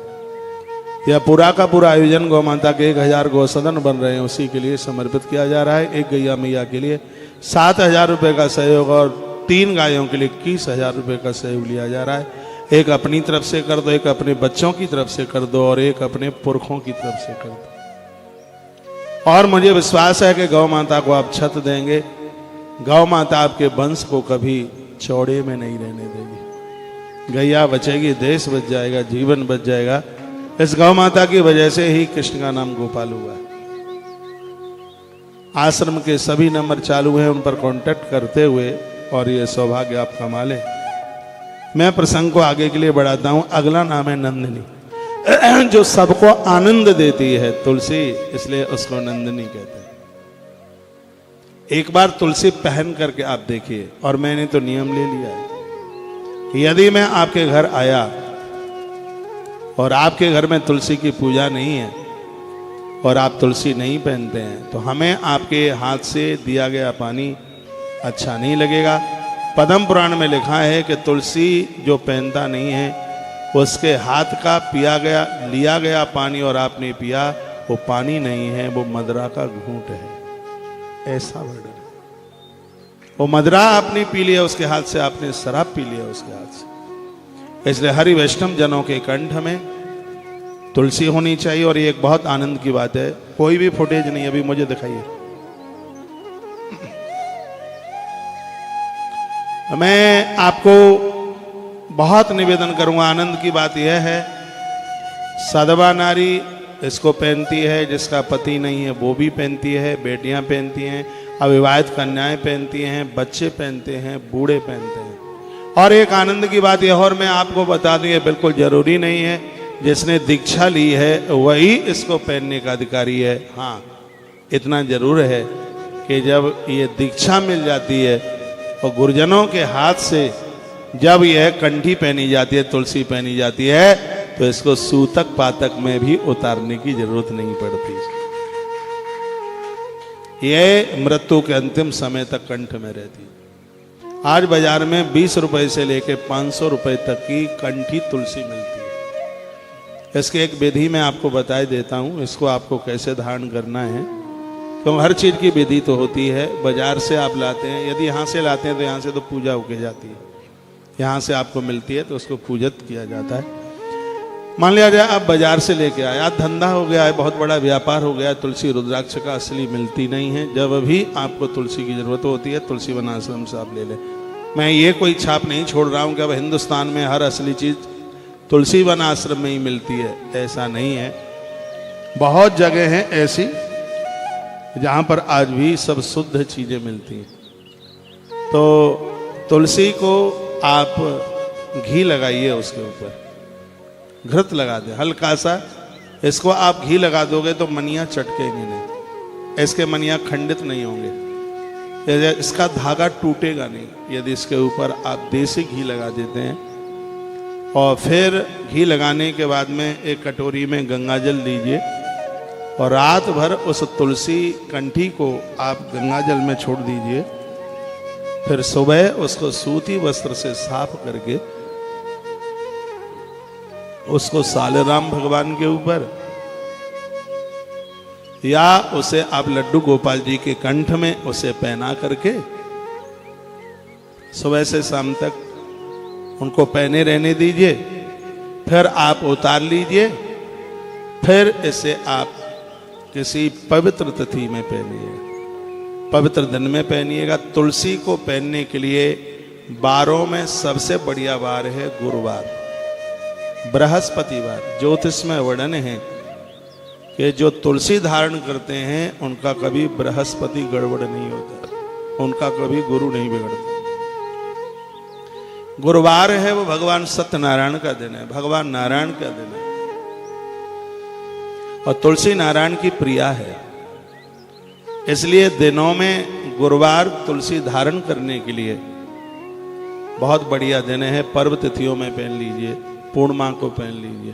यह पूरा का पूरा आयोजन गौ माता के 1000 गौसदन बन रहे हैं, उसी के लिए समर्पित किया जा रहा है। एक गैया मैया के लिए 7000 रुपये का सहयोग और 3 गायों के लिए 21,000 रुपये का सहयोग लिया जा रहा है। एक अपनी तरफ से कर दो, एक अपने बच्चों की तरफ से कर दो और एक अपने पुरखों की तरफ से कर दो। और मुझे विश्वास है कि गौ माता को आप छत देंगे, गौ माता आपके वंश को कभी चौड़े में नहीं रहने देगी। गैया बचेगी, देश बच जाएगा, जीवन बच जाएगा। इस गौ माता की वजह से ही कृष्ण का नाम गोपाल हुआ है। आश्रम के सभी नंबर चालू हैं, उन पर कांटेक्ट करते हुए और ये सौभाग्य आप कमा लें। मैं प्रसंग को आगे के लिए बढ़ाता हूं। अगला नाम है नंदिनी, जो सबको आनंद देती है तुलसी, इसलिए उसको नंदिनी कहते हैं। एक बार तुलसी पहन करके आप देखिए, और मैंने तो नियम ले लिया है कि यदि मैं आपके घर आया और आपके घर में तुलसी की पूजा नहीं है और आप तुलसी नहीं पहनते हैं, तो हमें आपके हाथ से दिया गया पानी अच्छा नहीं लगेगा। पद्म पुराण में लिखा है कि तुलसी जो पहनता नहीं है उसके हाथ का लिया गया पानी और आपने पिया, वो पानी नहीं है, वो मदरा का घूंट है। ऐसा वर्णन है। वो मदरा आपने पी लिया उसके हाथ से, आपने शराब पी लिया उसके हाथ से। इसलिए हरि वैष्णव जनों के कंठ में तुलसी होनी चाहिए। और ये एक बहुत आनंद की बात है। कोई भी फुटेज नहीं, अभी मुझे दिखाइए। मैं आपको बहुत निवेदन करूंगा। आनंद की बात यह है, सदवा नारी इसको पहनती है, जिसका पति नहीं है वो भी पहनती है, बेटियां पहनती हैं, अविवाहित कन्याएं पहनती हैं, बच्चे पहनते हैं, बूढ़े पहनते हैं। और एक आनंद की बात यह, और मैं आपको बता दूं, ये बिल्कुल जरूरी नहीं है, जिसने दीक्षा ली है वही इसको पहनने का अधिकारी है। हाँ, इतना जरूर है कि जब ये दीक्षा मिल जाती है और गुरुजनों के हाथ से जब यह कंठी पहनी जाती है, तुलसी पहनी जाती है, तो इसको सूतक पातक में भी उतारने की जरूरत नहीं पड़ती। यह मृत्यु के अंतिम समय तक कंठ में रहती है। आज बाजार में 20 रुपए से लेकर 500 रुपए तक की कंठी तुलसी मिलती है। इसकी एक विधि मैं आपको बता देता हूं, इसको आपको कैसे धारण करना है। तो हर चीज की विधि तो होती है। बाजार से आप लाते हैं, यदि यहाँ से लाते हैं तो यहाँ से तो पूजा होके जाती है, यहाँ से आपको मिलती है तो उसको पूजित किया जाता है। मान लिया जाए आप बाजार से लेके आए, आज धंधा हो गया है, बहुत बड़ा व्यापार हो गया है, तुलसी रुद्राक्ष का असली मिलती नहीं है। जब भी आपको तुलसी की जरूरत होती है, तुलसी वन आश्रम से आप ले लें। मैं ये कोई छाप नहीं छोड़ रहा हूँ कि अब हिंदुस्तान में हर असली चीज तुलसी वन आश्रम में ही मिलती है, ऐसा नहीं है। बहुत जगह हैं ऐसी जहां पर आज भी सब शुद्ध चीजें मिलती हैं। तो तुलसी को आप घी लगाइए, उसके ऊपर घृत लगा दे हल्का सा। इसको आप घी लगा दोगे तो मनिया चटकेंगे नहीं, इसके मनिया खंडित नहीं होंगे, इसका धागा टूटेगा नहीं यदि इसके ऊपर आप देसी घी लगा देते हैं। और फिर घी लगाने के बाद में एक कटोरी में गंगाजल लीजिए और रात भर उस तुलसी कंठी को आप गंगाजल में छोड़ दीजिए। फिर सुबह उसको सूती वस्त्र से साफ करके उसको सालेराम भगवान के ऊपर या उसे आप लड्डू गोपाल जी के कंठ में उसे पहना करके सुबह से शाम तक उनको पहने रहने दीजिए। फिर आप उतार लीजिए, फिर इसे आप किसी पवित्र तिथि में पहनिए, पवित्र दिन में पहनिएगा। तुलसी को पहनने के लिए वारों में सबसे बढ़िया वार है गुरुवार, बृहस्पतिवार। ज्योतिष में वर्णन है कि जो तुलसी धारण करते हैं उनका कभी बृहस्पति गड़बड़ नहीं होता, उनका कभी गुरु नहीं बिगड़ता। गुरुवार है वो भगवान सत्यनारायण का दिन है, भगवान नारायण का दिन है, और तुलसी नारायण की प्रिया है। इसलिए दिनों में गुरुवार तुलसी धारण करने के लिए बहुत बढ़िया दिन है। पर्व तिथियों में पहन लीजिए, पूर्णिमा को पहन लीजिए,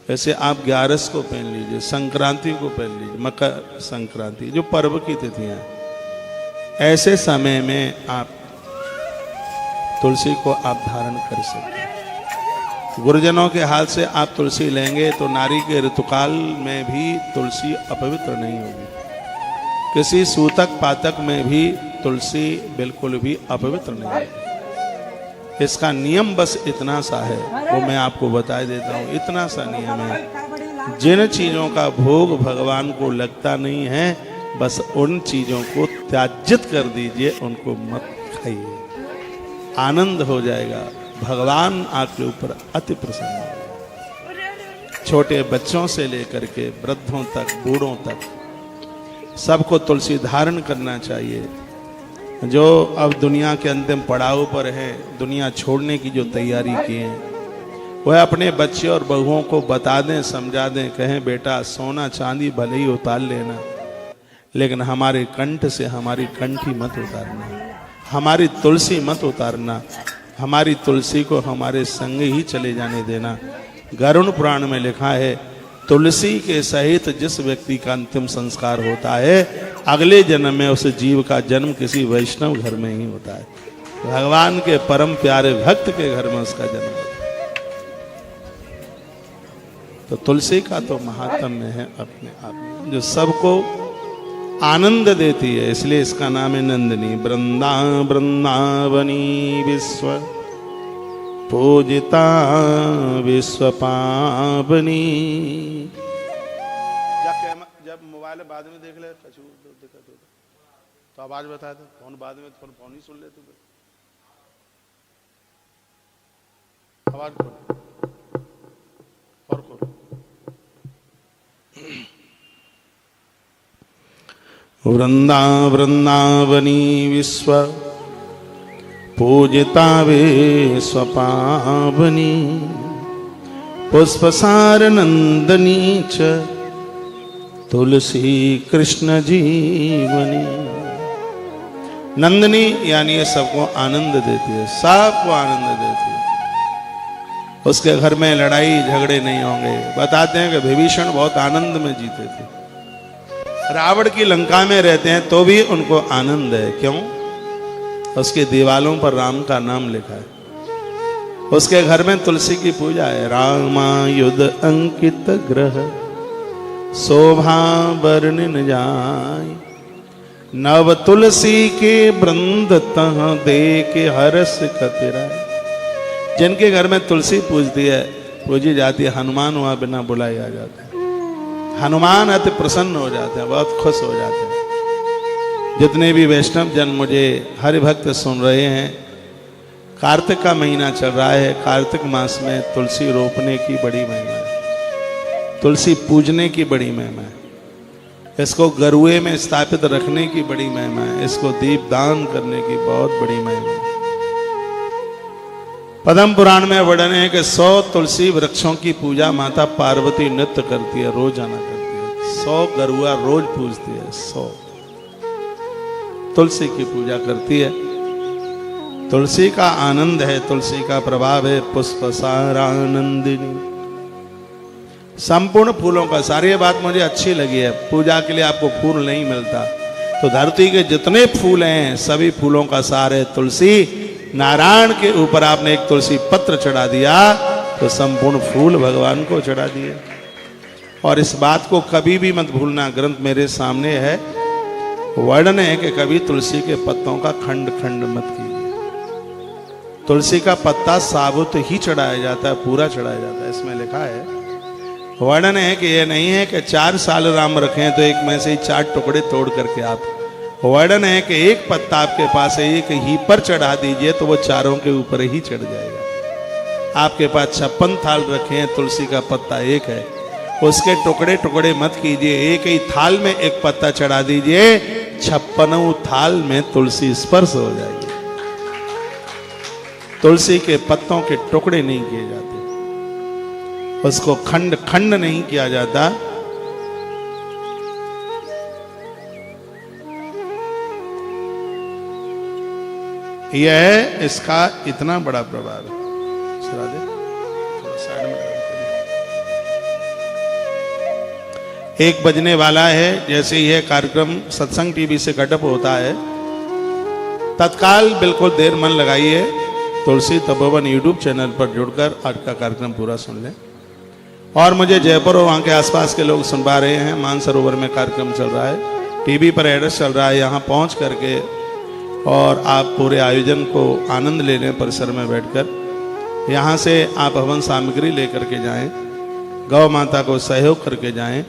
ऐसे आप 11 को पहन लीजिए, संक्रांति को पहन लीजिए, मकर संक्रांति जो पर्व की तिथियां हैं, ऐसे समय में आप तुलसी को आप धारण कर सकते हैं। गुरुजनों के हाथ से आप तुलसी लेंगे तो नारी के ऋतुकाल में भी तुलसी अपवित्र नहीं होगी, किसी सूतक पातक में भी तुलसी बिल्कुल भी अपवित्र नहीं होगी। इसका नियम बस इतना सा है, वो मैं आपको बता देता हूँ। इतना सा नियम है, जिन चीजों का भोग भगवान को लगता नहीं है, बस उन चीजों को त्याजित कर दीजिए, उनको मत खाइए। आनंद हो जाएगा। भगवान आपके ऊपर अति प्रसन्न हो। छोटे बच्चों से लेकर के वृद्धों तक, बूढ़ों तक सबको तुलसी धारण करना चाहिए। जो अब दुनिया के अंतिम पड़ाव पर हैं, दुनिया छोड़ने की जो तैयारी की है, वह अपने बच्चे और बहुओं को बता दें, समझा दें, कहें बेटा सोना चांदी भले ही उतार लेना, लेकिन हमारे कंठ से हमारी कंठी मत उतारना, हमारी तुलसी मत उतारना, हमारी तुलसी को हमारे संग ही चले जाने देना। गरुड़ पुराण में लिखा है, तुलसी के सहित जिस व्यक्ति का अंतिम संस्कार होता है, अगले जन्म में उस जीव का जन्म किसी वैष्णव घर में ही होता है। भगवान के परम प्यारे भक्त के घर में उसका जन्म होता है। तो तुलसी का तो महात्म्य है अपने आप में, जो सबको आनंद देती है, इसलिए इसका नाम है नंदिनी। वृंदावनी विश्व पूजिता विश्व पावनी। जब मोबाइल बाद में देख ले तो आवाज बता दे, फोन बाद में फोन ही सुन ले तू। आवाज और खोल। वृंदावनी विश्व पूजिता विश्व पावनी पुष्पसार नंदनी च तुलसी कृष्ण जीवनी। नंदनी यानी ये सबको आनंद देती है, सबको आनंद देती है। उसके घर में लड़ाई झगड़े नहीं होंगे। बताते हैं कि विभीषण बहुत आनंद में जीते थे, रावण की लंका में रहते हैं तो भी उनको आनंद है। क्यों? उसके दीवालों पर राम का नाम लिखा है। उसके घर में तुलसी की पूजा है। रामायुध अंकित ग्रह शोभा वर्णन जाय, नव तुलसी के वृंद तह देख हर्ष कतराय। जिनके घर में तुलसी पूजी जाती है, हनुमान वहां बिना बुलाए आ जाते हैं। हनुमान अति प्रसन्न हो जाते हैं, बहुत खुश हो जाते हैं। जितने भी वैष्णव जन मुझे हरि भक्त सुन रहे हैं, कार्तिक का महीना चल रहा है। कार्तिक मास में तुलसी रोपने की बड़ी महिमा है, तुलसी पूजने की बड़ी महिमा है, इसको गरुए में स्थापित रखने की बड़ी महिमा है, इसको दीप दान करने की बहुत बड़ी महिमा है। पद्म पुराण में वर्णन है कि 100 तुलसी वृक्षों की पूजा माता पार्वती नित्य करती है, रोजाना करती है। 100 गरुआ रोज पूजती है, 100 तुलसी की पूजा करती है। तुलसी का आनंद है, तुलसी का प्रभाव है। पुष्प सारानंदिनी, संपूर्ण फूलों का सारी। ये बात मुझे अच्छी लगी है। पूजा के लिए आपको फूल नहीं मिलता, तो धरती के जितने फूल हैं सभी फूलों का सार है तुलसी। नारायण के ऊपर आपने एक तुलसी पत्र चढ़ा दिया तो संपूर्ण फूल भगवान को चढ़ा दिए। और इस बात को कभी भी मत भूलना, ग्रंथ मेरे सामने है, वर्णन है कि कभी तुलसी के पत्तों का खंड खंड मत कीजिए। तुलसी का पत्ता साबुत ही चढ़ाया जाता है, पूरा चढ़ाया जाता है। इसमें लिखा है, वर्णन है कि यह नहीं है कि 4 साल राम रखें तो एक में से ही 4 टुकड़े तोड़ करके आप। वर्णन है कि एक पत्ता आपके पास है, एक ही पर चढ़ा दीजिए तो वो चारों के ऊपर ही चढ़ जाएगा। आपके पास 56 थाल रखे हैं, तुलसी का पत्ता एक है, उसके टुकड़े टुकड़े मत कीजिए। एक ही थाल में एक पत्ता चढ़ा दीजिए, 56 थाल में तुलसी स्पर्श हो जाएगी। तुलसी के पत्तों के टुकड़े नहीं किए जाते, उसको खंड खंड नहीं किया जाता। यह इसका इतना बड़ा प्रभाव है। चला दे थोड़ा साइड में। 1 बजने वाला है। जैसे यह कार्यक्रम सत्संग टीवी से कटअप होता है, तत्काल बिल्कुल देर मन लगाइए, तुलसी तपोवन यूट्यूब चैनल पर जुड़कर आज का कार्यक्रम पूरा सुन लें। और मुझे जयपुर और वहाँ के आसपास के लोग सुन पा रहे हैं, मानसरोवर में कार्यक्रम चल रहा है, टीवी पर एड्रेस चल रहा है, यहाँ पहुँच करके और आप पूरे आयोजन को आनंद ले लें। परिसर में बैठकर यहाँ से आप हवन सामग्री लेकर के जाएं, गौ माता को सहयोग करके जाएं।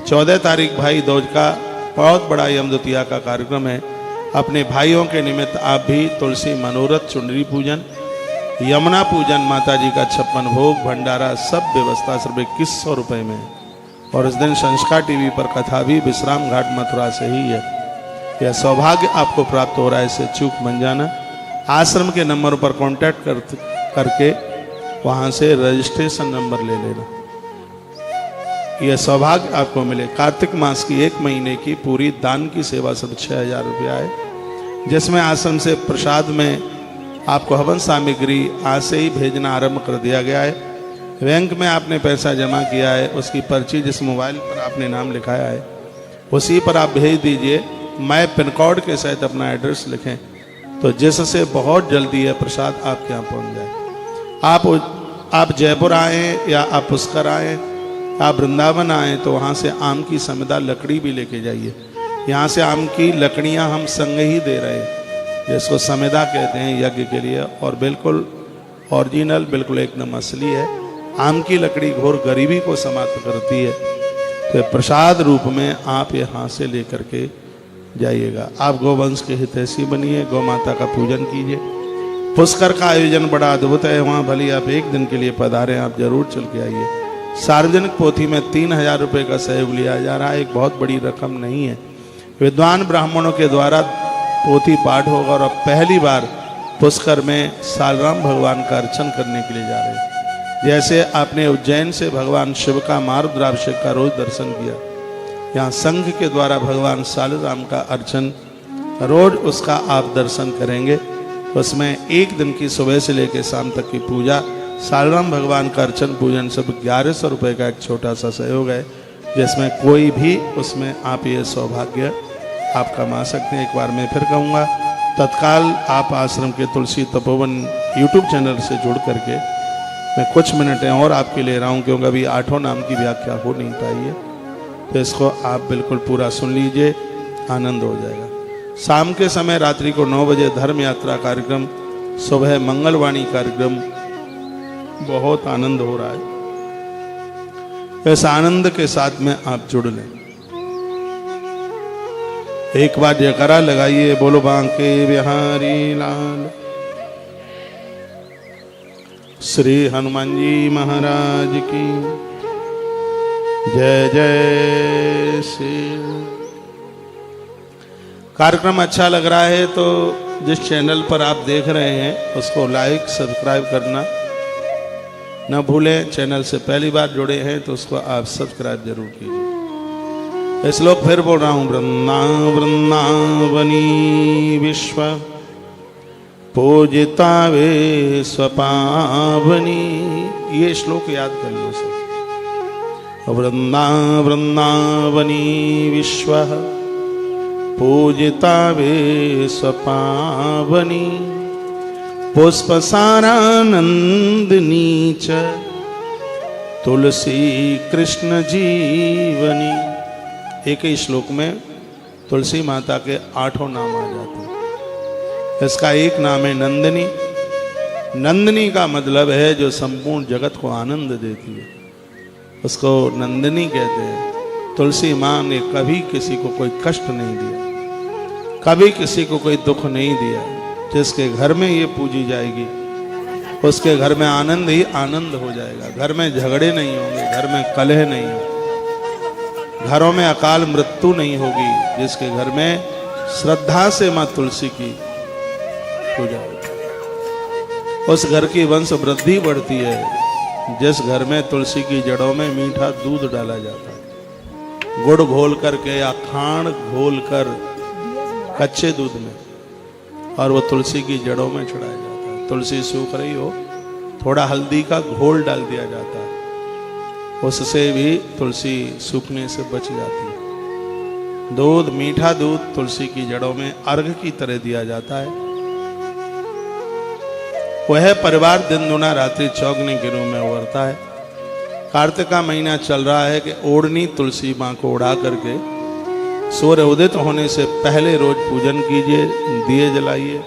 14 तारीख भाई दूज का बहुत बड़ा यम द्वितीया का कार्यक्रम है। अपने भाइयों के निमित्त आप भी तुलसी मनोरथ, चुनरी पूजन, यमुना पूजन, माता जी का 56 भोग, भंडारा, सब व्यवस्था सिर्फ 2100 रुपये में। और इस दिन संस्कार टीवी पर कथा भी विश्राम घाट मथुरा से ही है। यह सौभाग्य आपको प्राप्त हो रहा है, इससे चूक बन जाना। आश्रम के नंबर पर कांटेक्ट करके वहां से रजिस्ट्रेशन नंबर ले लेना, यह सौभाग्य आपको मिले। कार्तिक मास की 1 महीने की पूरी दान की सेवा सब 6000 रुपया है, जिसमें आश्रम से प्रसाद में आपको हवन सामग्री आज से ही भेजना आरंभ कर दिया गया है। बैंक में आपने पैसा जमा किया है, उसकी पर्ची जिस मोबाइल पर आपने नाम लिखाया है उसी पर आप भेज दीजिए। मैं पिन कोड के सहित अपना एड्रेस लिखें तो जिससे बहुत जल्दी यह प्रसाद आपके यहाँ पहुँच जाए। आप जयपुर आए या आप पुष्कर आए, आप वृंदावन आए तो वहाँ से आम की समिधा लकड़ी भी लेके जाइए। यहाँ से आम की लकड़ियाँ हम संग ही दे रहे हैं, जिसको समिधा कहते हैं यज्ञ के लिए, और बिल्कुल ओरिजिनल, बिल्कुल एकदम असली है। आम की लकड़ी घोर गरीबी को समाप्त करती है, तो प्रसाद रूप में आप यहाँ से लेकर के जाइएगा। आप गोवंश के हितैषी बनिए, गौ माता का पूजन कीजिए। पुष्कर का आयोजन बड़ा अद्भुत है, वहाँ भले आप 1 दिन के लिए पधारें, आप जरूर चल के आइए। सार्वजनिक पोथी में 3000 रुपये का सहयोग लिया जा रहा है, एक बहुत बड़ी रकम नहीं है। विद्वान ब्राह्मणों के द्वारा पोथी पाठ होगा और अब पहली बार पुष्कर में सालराम भगवान का अर्चन करने के लिए जा रहे हैं। जैसे आपने उज्जैन से भगवान शिव का मारुद्राभिषेक का रोज दर्शन किया, यहाँ संघ के द्वारा भगवान सालराम का अर्चन रोज उसका आप दर्शन करेंगे। उसमें 1 दिन की सुबह से लेकर शाम तक की पूजा, सालराम भगवान का अर्चन पूजन सब 1100 रुपये का एक छोटा सा सहयोग है, जिसमें कोई भी उसमें आप ये सौभाग्य आप कमा सकते हैं। एक बार मैं फिर कहूँगा, तत्काल आप आश्रम के तुलसी तपोवन यूट्यूब चैनल से जुड़ करके मैं कुछ मिनटें और आपके ले रहा हूँ, क्योंकि अभी 8 नाम की व्याख्या हो नहीं पाई है, तो इसको आप बिल्कुल पूरा सुन लीजिए, आनंद हो जाएगा। शाम के समय रात्रि को 9 बजे धर्म यात्रा कार्यक्रम, सुबह मंगलवाणी कार्यक्रम, बहुत आनंद हो रहा है। इस आनंद के साथ में आप जुड़ लें। एक बार जयकारा लगाइए, बोलो बांके बिहारी लाल, श्री हनुमान जी महाराज की जय जय श्री। कार्यक्रम अच्छा लग रहा है तो जिस चैनल पर आप देख रहे हैं उसको लाइक सब्सक्राइब करना न भूलें। चैनल से पहली बार जुड़े हैं तो उसको आप सब्सक्राइब जरूर कीजिए। श्लोक फिर बोल रहा हूं, वृंदावनी विश्व पूजिता वे स्वपावनी। ये श्लोक याद कर लो सब। वृंदावनी विश्व पूजिता वे स्वपावनी, पुष्पसारानंदिनी च तुलसी कृष्ण जीवनी। एक ही श्लोक में तुलसी माता के 8 नाम आ जाते हैं। इसका एक नाम है नंदिनी। नंदिनी का मतलब है जो संपूर्ण जगत को आनंद देती है, उसको नंदिनी कहते हैं। तुलसी माँ ने कभी किसी को कोई कष्ट नहीं दिया, कभी किसी को कोई दुख नहीं दिया। जिसके घर में ये पूजी जाएगी उसके घर में आनंद ही आनंद हो जाएगा। घर में झगड़े नहीं होंगे, घर में कलह नहीं होगा, घरों में अकाल मृत्यु नहीं होगी। जिसके घर में श्रद्धा से माँ तुलसी की पूजा होगी उस घर की वंश वृद्धि बढ़ती है। जिस घर में तुलसी की जड़ों में मीठा दूध डाला जाता है, गुड़ घोल करके या खांड घोल कर कच्चे दूध में, और वो तुलसी की जड़ों में चढ़ाया जाता है। तुलसी सूख रही हो, थोड़ा हल्दी का घोल डाल दिया जाता है, उससे भी तुलसी सूखने से बच जाती है। दूध, मीठा दूध तुलसी की जड़ों में अर्घ की तरह दिया जाता है। वह परिवार दिन दुना रात्रि चौगने के रूप में उभरता है। कार्तिक का महीना चल रहा है कि ओढ़नी तुलसी माँ को उड़ा करके सूर्य उदित होने से पहले रोज पूजन कीजिए, दिए जलाइए,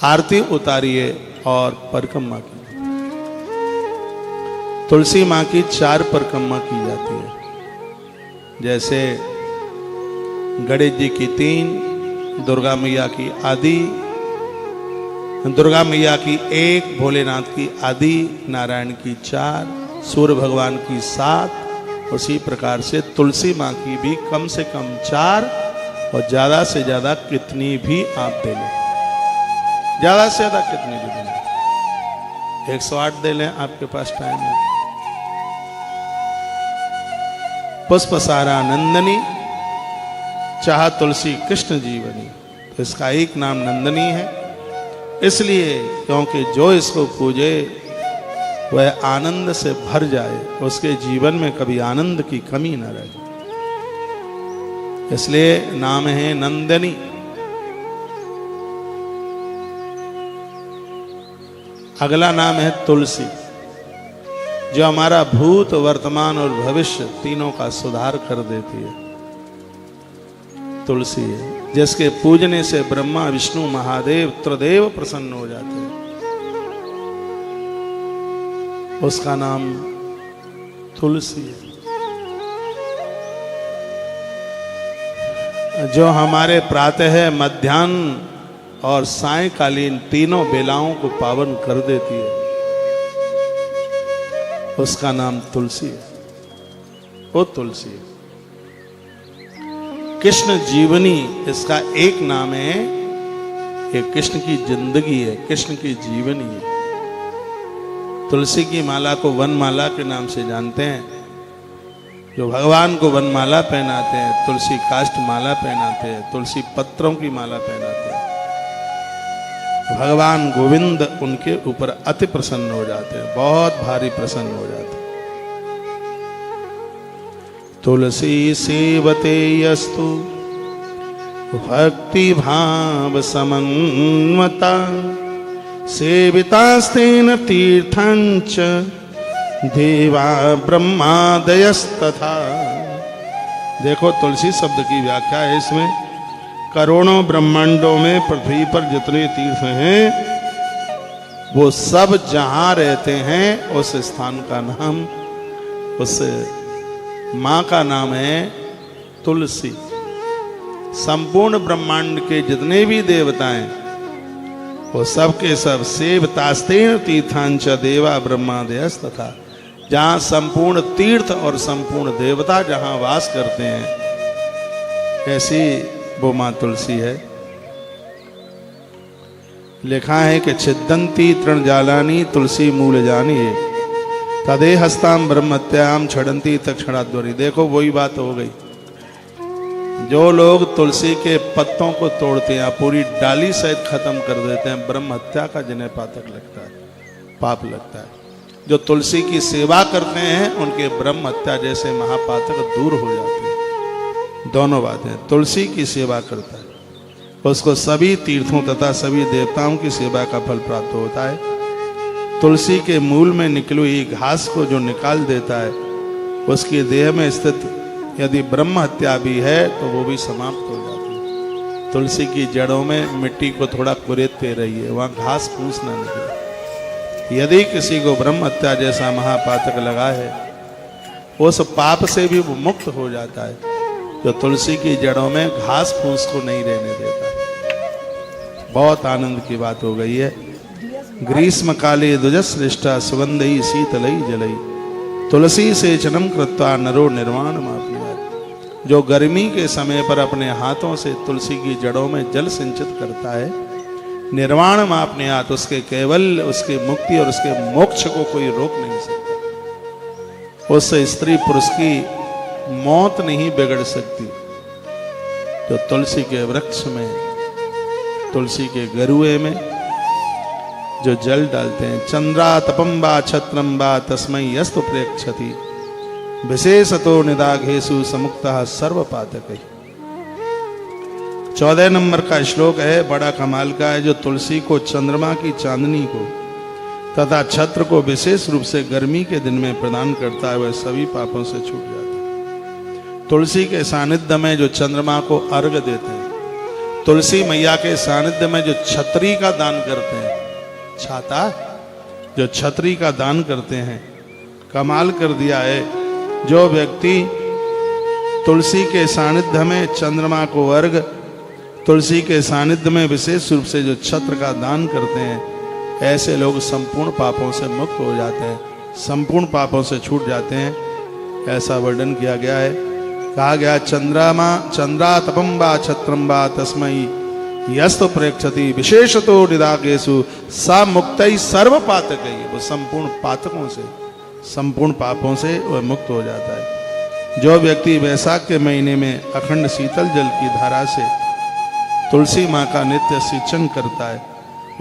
आरती उतारिए और परिक्रमा कीजिए। तुलसी माँ की 4 परिक्रमा की जाती है, जैसे गणेश जी की 3, दुर्गा मैया की आदि, दुर्गा मैया की 1, भोलेनाथ की आदि, नारायण की 4, सूर्य भगवान की 7, उसी प्रकार से तुलसी माँ की भी कम से कम 4 और ज्यादा से ज्यादा कितनी भी आप दे लें, ज्यादा से ज्यादा कितनी भी दे लें, 108 दे लें, आपके पास टाइम है। पुष्प सारा नंदनी चाह तुलसी कृष्ण जीवनी, तो इसका एक नाम नंदनी है इसलिए क्योंकि जो इसको पूजे वह आनंद से भर जाए, उसके जीवन में कभी आनंद की कमी न रहे, इसलिए नाम है नंदनी। अगला नाम है तुलसी, जो हमारा भूत, वर्तमान और भविष्य तीनों का सुधार कर देती है। तुलसी है जिसके पूजने से ब्रह्मा, विष्णु, महादेव, त्रिदेव प्रसन्न हो जाते हैं, उसका नाम तुलसी है। जो हमारे प्रातः, मध्याह्न और सायंकालीन तीनों बेलाओं को पावन कर देती है, उसका नाम तुलसी है। वो तुलसी है। कृष्ण जीवनी इसका एक नाम है, ये कृष्ण की जिंदगी है, कृष्ण की जीवनी है। तुलसी की माला को वनमाला के नाम से जानते हैं, जो भगवान को वनमाला पहनाते हैं, तुलसी काष्ठ माला पहनाते हैं, तुलसी पत्रों की माला पहनाते हैं, भगवान गोविंद उनके ऊपर अति प्रसन्न हो जाते हैं, बहुत भारी प्रसन्न हो जाते हैं। तुलसी सेवते यस्तु भक्ति भाव समन्वता, सेवितास्तेन तीर्थंच देवा ब्रह्मादयस्तथा। देखो तुलसी शब्द की व्याख्या है इसमें, करोड़ों ब्रह्मांडों में पृथ्वी पर जितने तीर्थ हैं वो सब जहां रहते हैं उस स्थान का नाम, उस मां का नाम है तुलसी। संपूर्ण ब्रह्मांड के जितने भी देवता हैं वो सब के सब सेवतास्तेन तीर्थांच देवा ब्रह्मादयस, तथा जहां संपूर्ण तीर्थ और संपूर्ण देवता जहां वास करते हैं, ऐसी वो मां तुलसी है। लिखा है कि छिदंती तृणजालानी तुलसी मूल जानी, तदे हस्ताम ब्रह्मत्याम छड़ंती तक्षणाध्वरी। देखो वही बात हो गई, जो लोग तुलसी के पत्तों को तोड़ते हैं, पूरी डाली सहित खत्म कर देते हैं, ब्रह्म हत्या का जिन्हें पातक लगता है, पाप लगता है। जो तुलसी की सेवा करते हैं उनके ब्रह्म हत्या जैसे महापातक दूर हो जाते हैं। दोनों बातें, तुलसी की सेवा करता है उसको सभी तीर्थों तथा सभी देवताओं की सेवा का फल प्राप्त होता है। तुलसी के मूल में निकली हुई घास को जो निकाल देता है, उसकी देह में स्थित यदि ब्रह्म हत्या भी है तो वो भी समाप्त हो जाती है। तुलसी की जड़ों में मिट्टी को थोड़ा कुरेदते रहिए, वहां घास फूस ना निकले। यदि किसी को ब्रह्म हत्या जैसा महापातक लगा है, उस पाप से भी वो मुक्त हो जाता है, जो तुलसी की जड़ों में घास फूस को नहीं रहने देता। बहुत आनंद की बात हो गई है। ग्रीष्म काले द्विजश्रेष्ठा सुगंधई शीतलई जलई, तुलसी से जन्म कृत्वा नरो निर्वाण मापनियात। जो गर्मी के समय पर अपने हाथों से तुलसी की जड़ों में जल सिंचित करता है, निर्वाण मापनियात, उसके केवल उसकी मुक्ति और उसके मोक्ष को कोई रोक नहीं सकता। उससे स्त्री पुरुष की मौत नहीं बिगड़ सकती। जो तुलसी के वृक्ष में, तुलसी के गरुए में जो जल डालते हैं, चंद्रा तपम्बा छत्रम्बा तस्मै यस्तु प्रेक्षति, विशेषतो निदाघेषु समुक्तः सर्व पातक। 14 नंबर का श्लोक है, बड़ा कमाल का है। जो तुलसी को, चंद्रमा की चांदनी को तथा छत्र को विशेष रूप से गर्मी के दिन में प्रदान करता है, वह सभी पापों से छूट जाता है। तुलसी के सानिध्य में जो चंद्रमा को अर्घ देते हैं, तुलसी मैया के सानिध्य में जो छतरी का दान करते हैं, छाता जो छतरी का दान करते हैं, कमाल कर दिया है। जो व्यक्ति तुलसी के सानिध्य में चंद्रमा को अर्घ, तुलसी के सानिध्य में विशेष रूप से जो छत्र का दान करते हैं, ऐसे लोग संपूर्ण पापों से मुक्त हो जाते हैं, संपूर्ण पापों से छूट जाते हैं, ऐसा वर्णन किया गया है। कहा गया चंद्रा तपम वा छत्रम वा तस्मई यस्तु प्रेक्षति विशेषतो निदागेषु सा मुक्तई सर्व पातकई। वो संपूर्ण पातकों से, संपूर्ण पापों से वह मुक्त हो जाता है। जो व्यक्ति वैशाख के महीने में अखंड शीतल जल की धारा से तुलसी माँ का नित्य सिंचन करता है,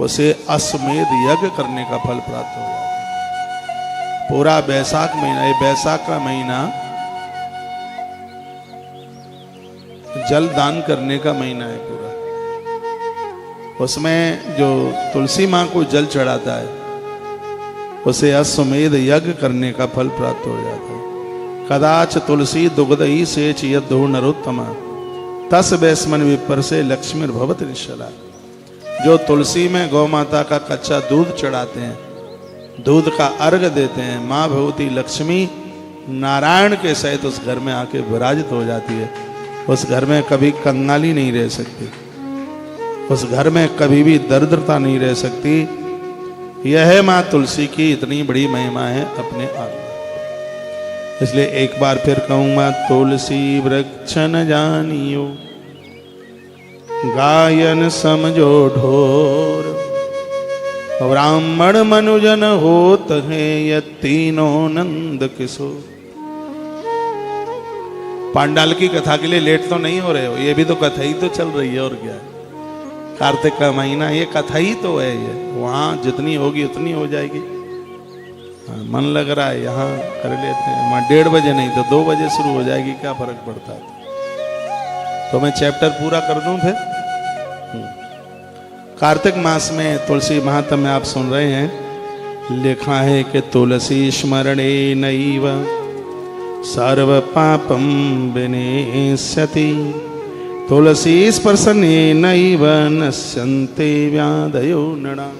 उसे अश्वमेध यज्ञ करने का फल प्राप्त हो जाता है। पूरा वैशाख महीना, ये वैशाख का महीना जल दान करने का महीना है पूरा। उसमें जो तुलसी माँ को जल चढ़ाता है, उसे अश्वमेध यज्ञ करने का फल प्राप्त हो जाता है। कदाच तुलसी दुग्धई सेच यद्धो नरोत्तमा तस वैस्मन विपर से लक्ष्मी भवत निश्चला। जो तुलसी में गौ माता का कच्चा दूध चढ़ाते हैं, दूध का अर्घ देते हैं, माँ भगवती लक्ष्मी नारायण के सहित उस घर में आके विराजित हो जाती है। उस घर में कभी कंगाली नहीं रह सकती, उस घर में कभी भी दरिद्रता नहीं रह सकती। यह माँ तुलसी की इतनी बड़ी महिमा है अपने आप में। इसलिए एक बार फिर कहूँगा, तुलसी वृक्ष न जानियो गायन समझो ढोर, ब्राह्मण मनुजन होत है ये तीनों नंद किशोर। पांडाल की कथा के लिए लेट तो नहीं हो रहे हो, ये भी तो कथा ही तो चल रही है, और क्या है। कार्तिक का महीना ये कथा ही तो है, ये वहाँ जितनी होगी उतनी हो जाएगी। हाँ, मन लग रहा है यहाँ कर लेते हैं, वहाँ 1:30 बजे नहीं तो 2 बजे शुरू हो जाएगी, क्या फर्क पड़ता है। तो मैं चैप्टर पूरा कर दूं फिर। कार्तिक मास में तुलसी महात्म्य आप सुन रहे हैं। लिखा है कि तुलसी स्मरणे नैव सर्व पापम विनेष्यति, तुलसी स्पर्शने नैव नश्यन्ते व्याधयो नृणाम्।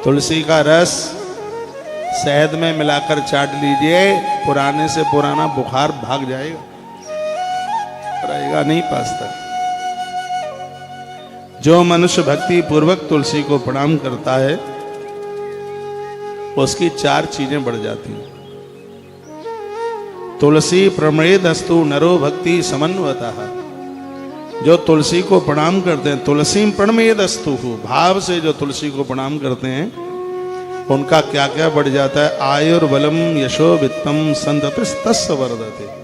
तुलसी का रस शहद में मिलाकर चाट लीजिए, पुराने से पुराना बुखार भाग जाएगा, रहेगा नहीं पास्ता। जो मनुष्य भक्ति पूर्वक तुलसी को प्रणाम करता है, उसकी 4 चीजें बढ़ जाती हैं। तुलसी प्रमणेदस्तु नरो भक्ति समन्वतः। जो तुलसी को प्रणाम करते हैं, तुलसी प्रणमेदस्तु, भाव से जो तुलसी को प्रणाम करते हैं, उनका क्या क्या बढ़ जाता है। आयुर्बलम यशो वित्तम संततिस्तस्य वर्धते।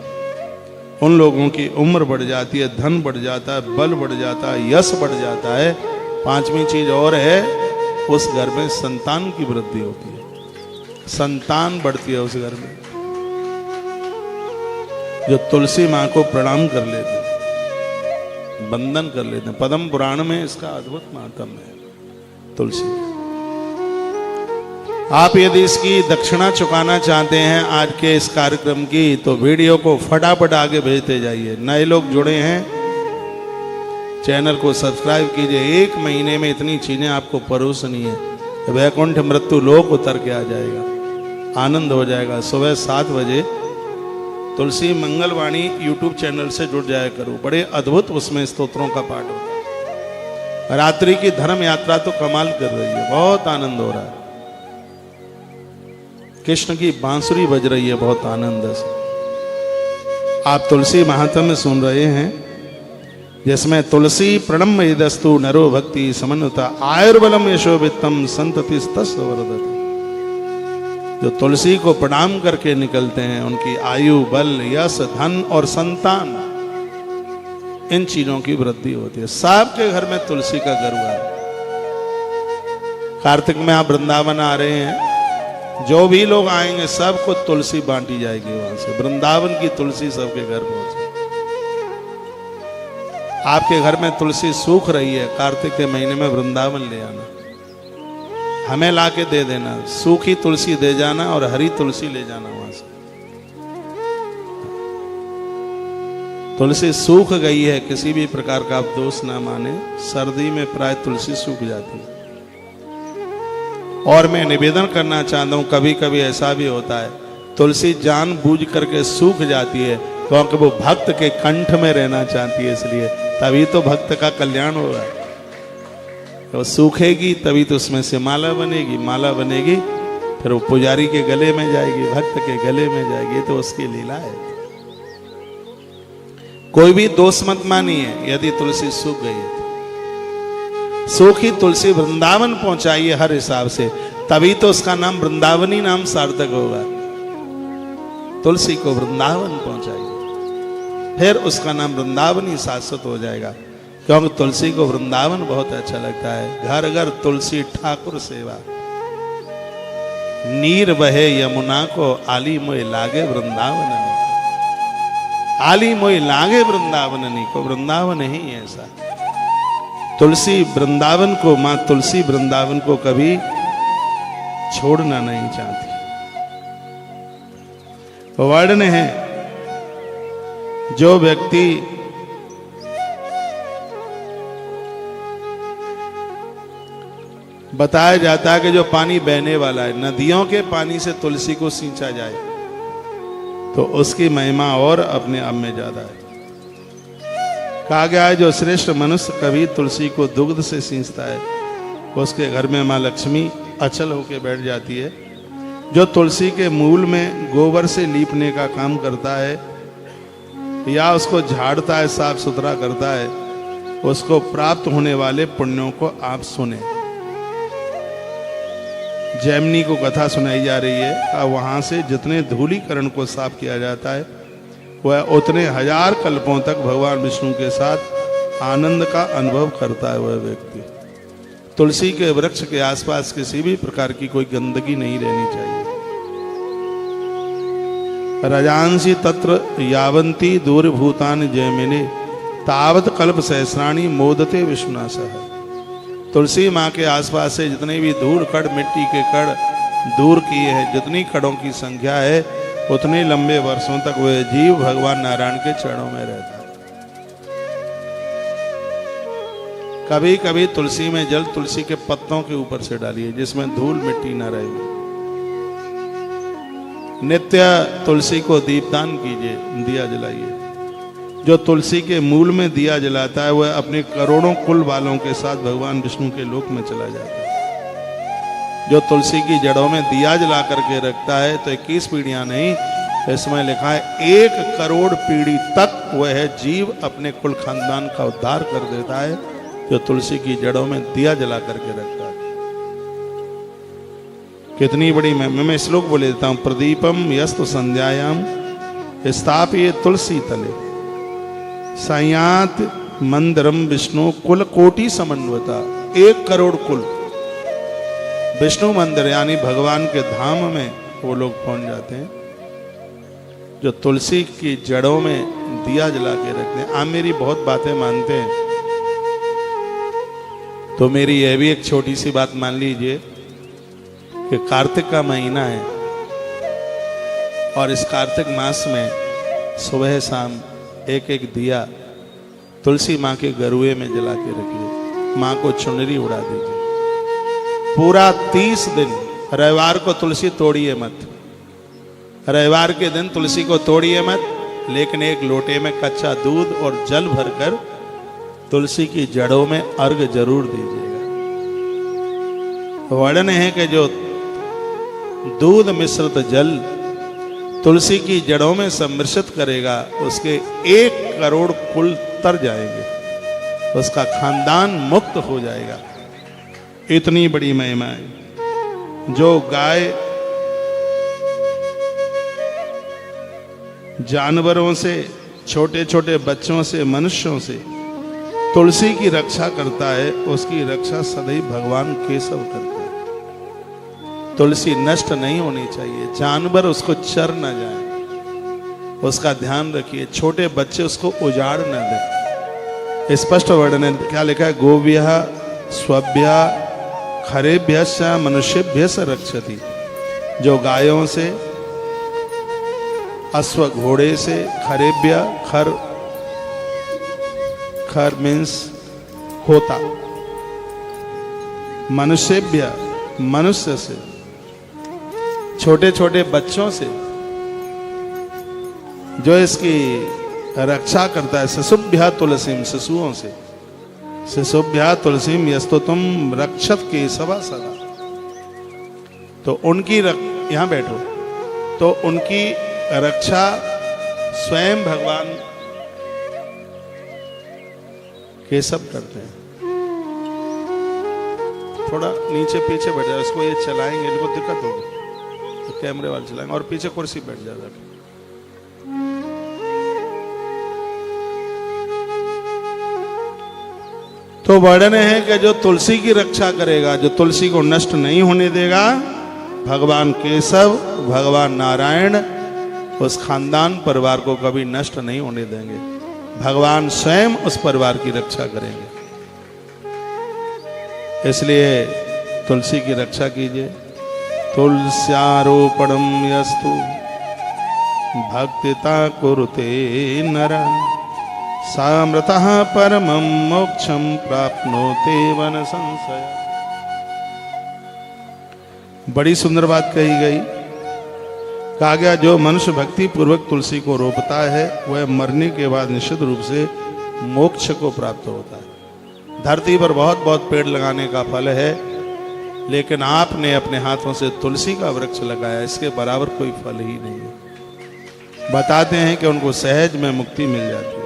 उन लोगों की उम्र बढ़ जाती है, धन बढ़ जाता है, बल बढ़ जाता है, यश बढ़ जाता है। 5वीं चीज और है, उस घर में संतान की वृद्धि होती है, संतान बढ़ती है उस घर में। जो तुलसी माँ को प्रणाम कर लेते हैं, वंदन कर लेते हैं। पद्म पुराण में इसका अद्भुत महात्म्य है तुलसी। आप यदि इसकी दक्षिणा चुकाना चाहते हैं आज के इस कार्यक्रम की, तो वीडियो को फटाफट आगे भेजते जाइए। नए लोग जुड़े हैं, चैनल को सब्सक्राइब कीजिए। 1 महीने में इतनी चीजें आपको परोसनी है, वैकुंठ मृत्यु लोक उतर के आ जाएगा, आनंद हो जाएगा। सुबह 7 बजे तुलसी मंगलवाणी यूट्यूब चैनल से जुड़ जाया करो, बड़े अद्भुत उसमें स्तोत्रों का पाठ होता है। रात्रि की धर्म यात्रा तो कमाल कर रही है, बहुत आनंद हो रहा है। कृष्ण की बांसुरी बज रही है बहुत आनंद से। आप तुलसी महात्म्य सुन रहे हैं, जिसमें तुलसी प्रणम यदस्तु नरो भक्ति समन्वता आयुर्बलम यशो वित्तम संततिस्तस्य वर्धते। जो तुलसी को प्रणाम करके निकलते हैं, उनकी आयु, बल, यश, धन और संतान, इन चीजों की वृद्धि होती है। सबके घर में तुलसी का घर हुआ है। कार्तिक में आप वृंदावन आ रहे हैं, जो भी लोग आएंगे सबको तुलसी बांटी जाएगी वहां से। वृंदावन की तुलसी सबके घर पहुंचे। आपके घर में तुलसी सूख रही है, कार्तिक के महीने में वृंदावन ले आना, हमें लाके दे देना। सूखी तुलसी दे जाना और हरी तुलसी ले जाना वहां से। तुलसी सूख गई है, किसी भी प्रकार का आप दोष ना माने। सर्दी में प्राय तुलसी सूख जाती है। और मैं निवेदन करना चाहता हूं, कभी कभी ऐसा भी होता है तुलसी जानबूझ करके सूख जाती है, क्योंकि वो भक्त के कंठ में रहना चाहती है, इसलिए तभी तो भक्त का कल्याण होगा। तो सूखेगी तभी तो उसमें से माला बनेगी, माला बनेगी फिर वो पुजारी के गले में जाएगी, भक्त के गले में जाएगी। तो उसकी लीला है। कोई भी दोष मत मानिए यदि तुलसी सूख गई है तो। सूखी तुलसी वृंदावन पहुंचाइए हर हिसाब से, तभी तो उसका नाम वृंदावनी नाम सार्थक होगा। तुलसी को वृंदावन पहुंचाइए, फिर उसका नाम वृंदावनी शाश्वत हो जाएगा। क्योंकि तुलसी को वृंदावन बहुत अच्छा लगता है। घर घर तुलसी ठाकुर सेवा, नीर बहे यमुना को, आली मोय लागे वृंदावन। आली मोय लागे वृंदावननी को, वृंदावन ही ऐसा। तुलसी वृंदावन को, मां तुलसी वृंदावन को कभी छोड़ना नहीं चाहती। वर्णन है, जो व्यक्ति बताया जाता है कि जो पानी बहने वाला है, नदियों के पानी से तुलसी को सींचा जाए तो उसकी महिमा और अपने आप में ज्यादा है। कहा गया है, जो श्रेष्ठ मनुष्य कभी तुलसी को दुग्ध से सींचता है उसके घर में मां लक्ष्मी अचल होकर बैठ जाती है। जो तुलसी के मूल में गोबर से लीपने का काम करता है या उसको झाड़ता है, साफ सुथरा करता है, उसको प्राप्त होने वाले पुण्यों को आप सुने। जैमिनी को कथा सुनाई जा रही है, वहां से जितने धूलीकरण को साफ किया जाता है वह उतने हजार कल्पों तक भगवान विष्णु के साथ आनंद का अनुभव करता है वह व्यक्ति। तुलसी के वृक्ष के आसपास किसी भी प्रकार की कोई गंदगी नहीं रहनी चाहिए। रजांसी तत्र यावंती दूरभूतान जयमिने तावत कल्प सहस्राणी मोदते विष्णुनासः। तुलसी माँ के आसपास से जितने भी धूल कड़, मिट्टी के कड़ दूर किए हैं, जितनी कड़ों की संख्या है उतने लंबे वर्षों तक वह जीव भगवान नारायण के चरणों में रहता है। कभी कभी तुलसी में जल तुलसी के पत्तों के ऊपर से डालिए जिसमें धूल मिट्टी न रहे। नित्य तुलसी को दीपदान कीजिए, दिया जलाइए। जो तुलसी के मूल में दिया जलाता है वह अपने करोड़ों कुल वालों के साथ भगवान विष्णु के लोक में चला जाता है। जो तुलसी की जड़ों में दिया जला करके रखता है तो 21 पीढ़ियां नहीं, इसमें लिखा है 1 करोड़ पीढ़ी तक वह जीव अपने कुल खानदान का उद्धार कर देता है, जो तुलसी की जड़ों में दिया जला करके रखता है। कितनी बड़ी मैं श्लोक बोले देता हूं। प्रदीपम यस्तु संध्यायाम स्थापिये तुलसी तले संयात मंदिरम विष्णु कुल कोटि समन्वता। 1 करोड़ कुल विष्णु मंदिर यानी भगवान के धाम में वो लोग पहुंच जाते हैं जो तुलसी की जड़ों में दिया जला के रखते हैं। आप मेरी बहुत बातें मानते हैं तो मेरी यह भी एक छोटी सी बात मान लीजिए कि कार्तिक का महीना है और इस कार्तिक मास में सुबह शाम एक एक दिया तुलसी माँ के गरुए में जला के रखिए। माँ को चुनरी उड़ा दीजिए। पूरा 30 दिन, रविवार को तुलसी तोड़िए मत, रविवार के दिन तुलसी को तोड़िए मत, लेकिन एक लोटे में कच्चा दूध और जल भरकर तुलसी की जड़ों में अर्घ जरूर दीजिएगा। वर्णन है कि जो दूध मिश्रित जल तुलसी की जड़ों में सम्मिश्रित करेगा उसके 1 करोड़ कुल तर जाएंगे, उसका खानदान मुक्त हो जाएगा। इतनी बड़ी महिमा है। जो गाय जानवरों से, छोटे छोटे बच्चों से, मनुष्यों से तुलसी की रक्षा करता है, उसकी रक्षा सदैव भगवान केशव करता है। तुलसी नष्ट नहीं होनी चाहिए, जानवर उसको चर न जाए, उसका ध्यान रखिए। छोटे बच्चे उसको उजाड़ न दें। स्पष्ट वर्णन क्या लिखा है? गोव्यः स्वभ्यः खरेभ्यश्च मनुष्यभ्यः स रक्षति। जो गायों से, अश्व घोड़े से, खरेभ्य खर मीन्स होता, मनुष्यभ्य मनुष्य से, छोटे छोटे बच्चों से जो इसकी रक्षा करता है। शिशुभ्या तुलसीम, शिशुओं से, शिशुभ्या तुलसीम यस्तो तुम रक्षत केशवा सदा। तो उनकी यहाँ बैठो, तो उनकी रक्षा स्वयं भगवान केशव करते हैं। थोड़ा नीचे पीछे बैठ जाओ, इसको ये चलाएंगे, इनको दिक्कत होगी तो कैमरे वाले चलाएंगे, और पीछे कुर्सी बैठ जाएगा। तो वर्णन है कि जो तुलसी की रक्षा करेगा, जो तुलसी को नष्ट नहीं होने देगा, भगवान केशव, भगवान नारायण उस खानदान परिवार को कभी नष्ट नहीं होने देंगे। भगवान स्वयं उस परिवार की रक्षा करेंगे। इसलिए तुलसी की रक्षा कीजिए। तुलस्यारोपणम यस्तु भक्तिता कुरुते नर सामृतः परमं मोक्षं प्राप्नोते वन संशय। बड़ी सुंदर बात कही गई। कहा गया जो मनुष्य भक्ति पूर्वक तुलसी को रोपता है वह मरने के बाद निश्चित रूप से मोक्ष को प्राप्त होता है। धरती पर बहुत बहुत पेड़ लगाने का फल है, लेकिन आपने अपने हाथों से तुलसी का वृक्ष लगाया, इसके बराबर कोई फल ही नहीं है। बताते हैं कि उनको सहज में मुक्ति मिल जाती है,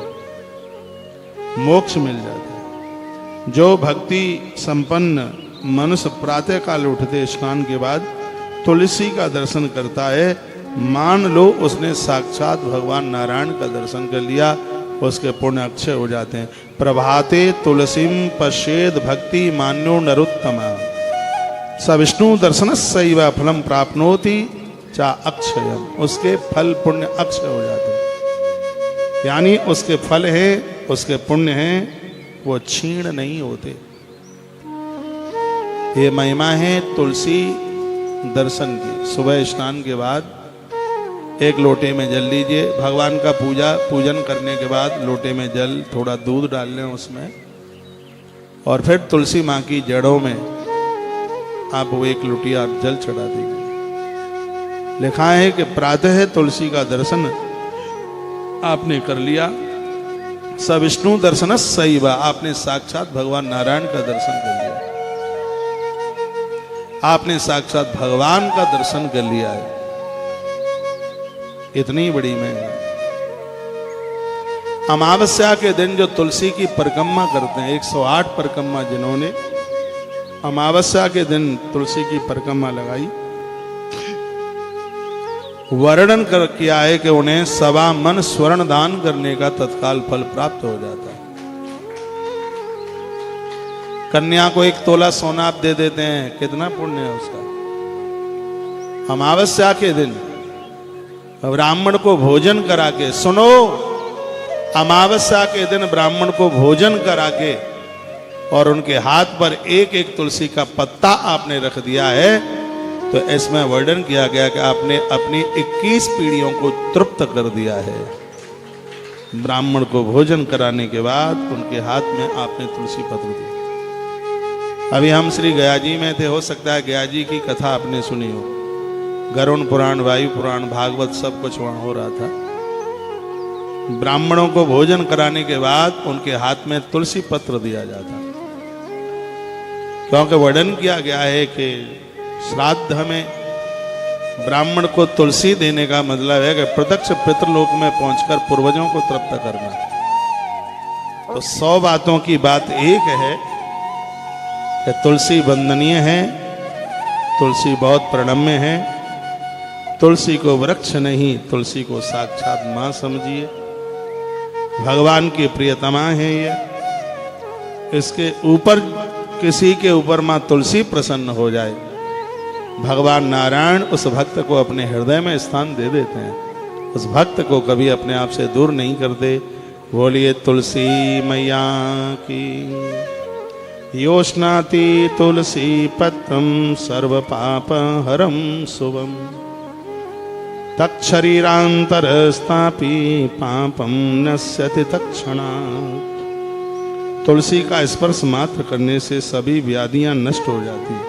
मोक्ष मिल जाता है। जो भक्ति संपन्न मनुष्य प्रातः काल उठते स्नान के बाद तुलसी का दर्शन करता है, मान लो उसने साक्षात भगवान नारायण का दर्शन कर लिया, उसके पुण्य अक्षय हो जाते हैं। प्रभाते तुलसीम पश्येद भक्ति मान्यो नरोत्तमा स विष्णु दर्शनस्यैव फलम प्राप्नोति चा अक्षयम। उसके फल पुण्य अक्षय हो जाते हैं, यानी उसके फल है, उसके पुण्य हैं, वो क्षीण नहीं होते। ये महिमा है तुलसी दर्शन की। सुबह स्नान के बाद एक लोटे में जल लीजिए, भगवान का पूजन करने के बाद लोटे में जल, थोड़ा दूध डाल लें उसमें, और फिर तुलसी माँ की जड़ों में आप वो एक लोटिया जल चढ़ा दीजिए। लिखा है कि प्रातः तुलसी का दर्शन आपने कर लिया, स विष्णु दर्शनस्यैव, आपने साक्षात भगवान नारायण का दर्शन कर लिया, आपने साक्षात भगवान का दर्शन कर लिया है। इतनी बड़ी महिमा। अमावस्या के दिन जो तुलसी की परिक्रमा करते हैं, 108 परिक्रमा जिन्होंने अमावस्या के दिन तुलसी की परिक्रमा लगाई, वर्णन कर किया है कि उन्हें 1.25 मन स्वर्ण दान करने का तत्काल फल प्राप्त हो जाता है। कन्या को 1 तोला सोना आप दे देते हैं, कितना पुण्य है उसका। अमावस्या के दिन ब्राह्मण को भोजन करा के, सुनो, अमावस्या के दिन ब्राह्मण को भोजन करा के और उनके हाथ पर 1-1 तुलसी का पत्ता आपने रख दिया है, तो इसमें वर्णन किया गया कि आपने अपनी 21 पीढ़ियों को तृप्त कर दिया है। ब्राह्मण को भोजन कराने के बाद उनके हाथ में आपने तुलसी पत्र दिया। अभी हम श्री गया जी में थे, हो सकता है गया जी की कथा आपने सुनी हो। गरुण पुराण, वायु पुराण, भागवत सब कुछ वहां हो रहा था। ब्राह्मणों को भोजन कराने के बाद उनके हाथ में तुलसी पत्र दिया जाता, क्योंकि वर्णन किया गया है कि श्राद्ध में ब्राह्मण को तुलसी देने का मतलब है कि प्रत्यक्ष पितृलोक में पहुंचकर पूर्वजों को तृप्त करना। तो 100 बातों की बात एक है कि तुलसी वंदनीय है, तुलसी बहुत प्रणम्य है। तुलसी को वृक्ष नहीं, तुलसी को साक्षात मां समझिए, भगवान की प्रियतमा है ये। इसके ऊपर किसी के ऊपर मां तुलसी प्रसन्न हो जाए, भगवान नारायण उस भक्त को अपने हृदय में स्थान दे देते हैं, उस भक्त को कभी अपने आप से दूर नहीं करते। बोलिए तुलसी मैया की। योष्णाति तुलसी पत्रम सर्व पाप हरम शुभम तत्शरीरांतरस्तापि पापम नश्यति तत्क्षणात्। तुलसी का स्पर्श मात्र करने से सभी व्याधियां नष्ट हो जाती है।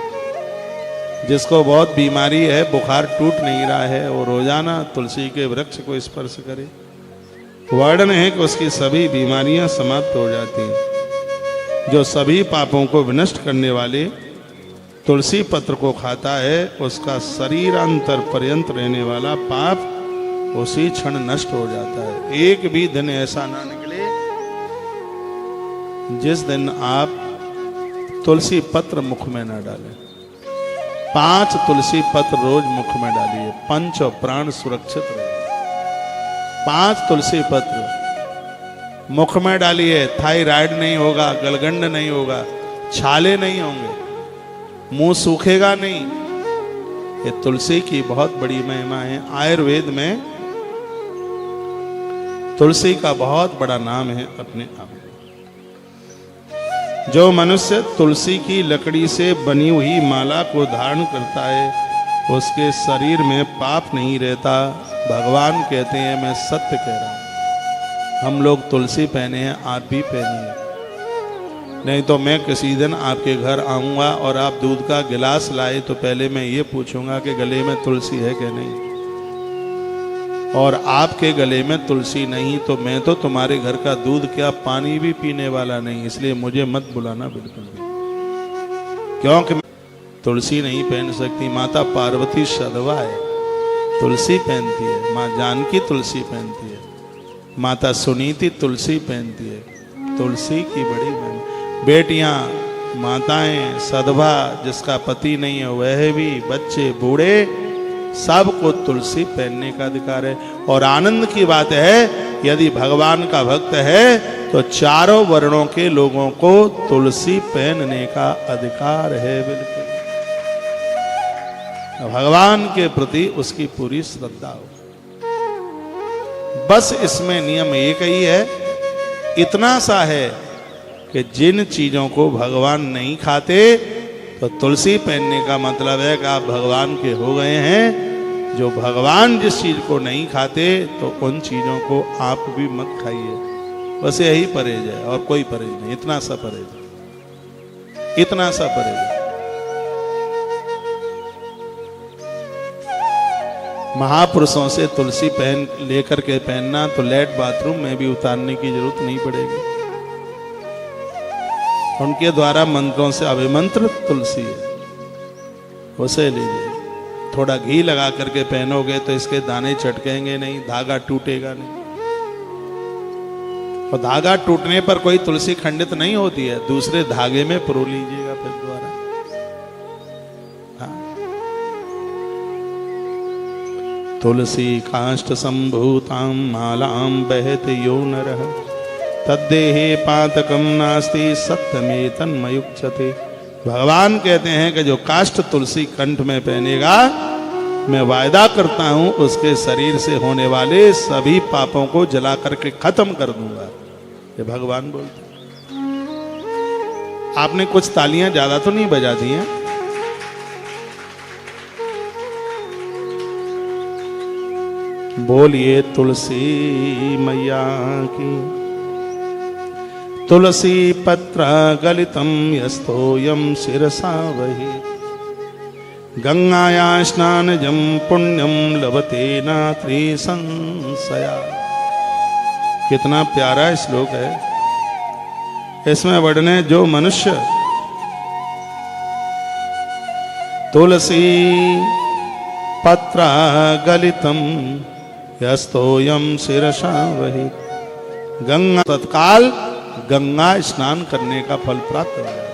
जिसको बहुत बीमारी है, बुखार टूट नहीं रहा है, वो रोजाना तुलसी के वृक्ष को स्पर्श करे, वर्णन है कि उसकी सभी बीमारियां समाप्त हो जाती हैं। जो सभी पापों को विनष्ट करने वाले तुलसी पत्र को खाता है, उसका शरीरांतर पर्यंत रहने वाला पाप उसी क्षण नष्ट हो जाता है। एक भी दिन ऐसा ना निकले जिस दिन आप तुलसी पत्र मुख में ना डालें। 5 तुलसी पत्र रोज मुख में डालिए, पंच और प्राण सुरक्षित रहे। 5 तुलसी पत्र मुख में डालिए, थायराइड नहीं होगा, गलगंड नहीं होगा, छाले नहीं होंगे, मुंह सूखेगा नहीं। ये तुलसी की बहुत बड़ी महिमा है। आयुर्वेद में तुलसी का बहुत बड़ा नाम है अपने आप। जो मनुष्य तुलसी की लकड़ी से बनी हुई माला को धारण करता है, उसके शरीर में पाप नहीं रहता। भगवान कहते हैं, मैं सत्य कह रहा हूं। हम लोग तुलसी पहने हैं, आप भी पहनिए, नहीं तो मैं किसी दिन आपके घर आऊंगा और आप दूध का गिलास लाए तो पहले मैं ये पूछूंगा कि गले में तुलसी है कि नहीं, और आपके गले में तुलसी नहीं तो मैं तो तुम्हारे घर का दूध क्या पानी भी पीने वाला नहीं। इसलिए मुझे मत बुलाना बिल्कुल भी, क्योंकि तुलसी नहीं पहन सकती। माता पार्वती सधवा है, तुलसी पहनती है। माँ जानकी तुलसी पहनती है, माता सुनीति तुलसी पहनती है। तुलसी की बड़ी महिमा। बेटियां, माताएं, सधवा, जिसका पति नहीं है, वह भी, बच्चे, बूढ़े, सबको तुलसी पहनने का अधिकार है। और आनंद की बात है, यदि भगवान का भक्त है तो चारों वर्णों के लोगों को तुलसी पहनने का अधिकार है। बिल्कुल भगवान के प्रति उसकी पूरी श्रद्धा हो। बस इसमें नियम एक ही है, इतना सा है कि जिन चीजों को भगवान नहीं खाते, तो तुलसी पहनने का मतलब है कि आप भगवान के हो गए हैं। जो भगवान जिस चीज को नहीं खाते, तो उन चीजों को आप भी मत खाइए। बस यही परहेज है, और कोई परहेज नहीं। इतना सा परहेज, इतना सा परहेज। महापुरुषों से तुलसी पहन लेकर के पहनना तो लेट बाथरूम में भी उतारने की जरूरत नहीं पड़ेगी। उनके द्वारा मंत्रों से अभिमंत्रित तुलसी है, उसे लीजिए। थोड़ा घी लगा करके पहनोगे तो इसके दाने चटकेंगे नहीं, धागा टूटेगा नहीं। और धागा टूटने पर कोई तुलसी खंडित नहीं होती है, दूसरे धागे में पिरो लीजिएगा फिर दोबारा। हाँ। तुलसी काष्ठ संभूतां मालां बहते यो नरः तद्देहे पातकम नास्ति सत्यमे तन्मयुच्यते। भगवान कहते हैं कि जो काष्ठ तुलसी कंठ में पहनेगा, मैं वायदा करता हूं उसके शरीर से होने वाले सभी पापों को जला करके खत्म कर दूंगा। ये भगवान बोलते हैं। आपने कुछ तालियां ज्यादा तो नहीं बजा दी हैं? बोलिए तुलसी मैया की। तुलसी पत्र गलितम यस्तोयम शिरसा वही गंगाया स्नानजं पुण्यम लभते नात्री संशया। कितना प्यारा श्लोक है। इसमें वर्णन है, जो मनुष्य तुलसी पत्र गलितम यस्तोयम शिरसा वही गंगा, तत्काल गंगा स्नान करने का फल प्राप्त हो जाए।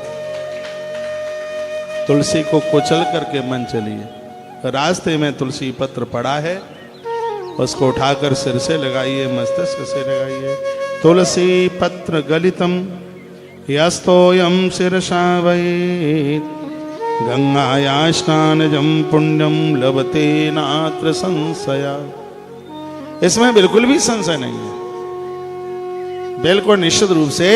तुलसी को कुचल करके मन चलिए। रास्ते में तुलसी पत्र पड़ा है, उसको उठाकर सिर से लगाइए, मस्तिष्क से लगाइए। तुलसी पत्र गलितम यस्तोयम शिरसा वै गंगाया स्नानजं पुण्यम लभते नात्र संशया। इसमें बिल्कुल भी संशय नहीं है, बिल्कुल निश्चित रूप से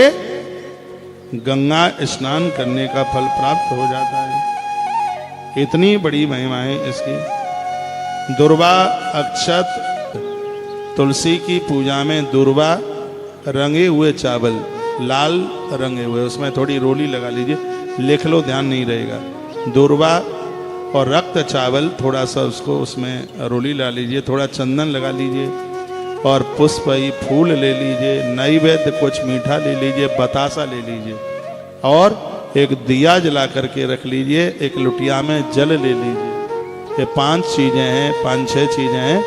गंगा स्नान करने का फल प्राप्त हो जाता है। इतनी बड़ी महिमा है इसकी। दुर्वा अक्षत, तुलसी की पूजा में दुर्वा रंगे हुए चावल, लाल रंगे हुए, उसमें थोड़ी रोली लगा लीजिए, लिख लो, ध्यान नहीं रहेगा। दुर्वा और रक्त चावल, थोड़ा सा उसको उसमें रोली ला लीजिए, थोड़ा चंदन लगा लीजिए, और पुष्प ही फूल ले लीजिए, नैवेद्य कुछ मीठा ले लीजिए, बतासा ले लीजिए और एक दिया जला करके रख लीजिए, एक लुटिया में जल ले लीजिए। ये 5 चीजें हैं, 5-6 चीजें हैं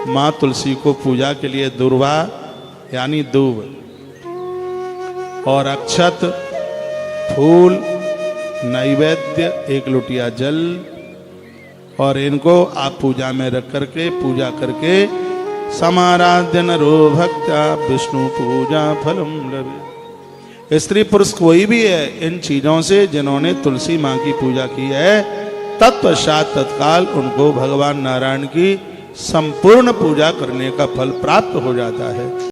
माँ तुलसी को पूजा के लिए। दुर्वा यानी दूब और अक्षत, फूल, नैवेद्य, एक लुटिया जल, और इनको आप पूजा में रख करके पूजा करके समाराध्य नरो भक्त्या विष्णु पूजा फलम लभे। स्त्री पुरुष कोई भी है इन चीजों से जिन्होंने तुलसी माँ की पूजा की है, तत्पश्चात तत्काल उनको भगवान नारायण की संपूर्ण पूजा करने का फल प्राप्त हो जाता है।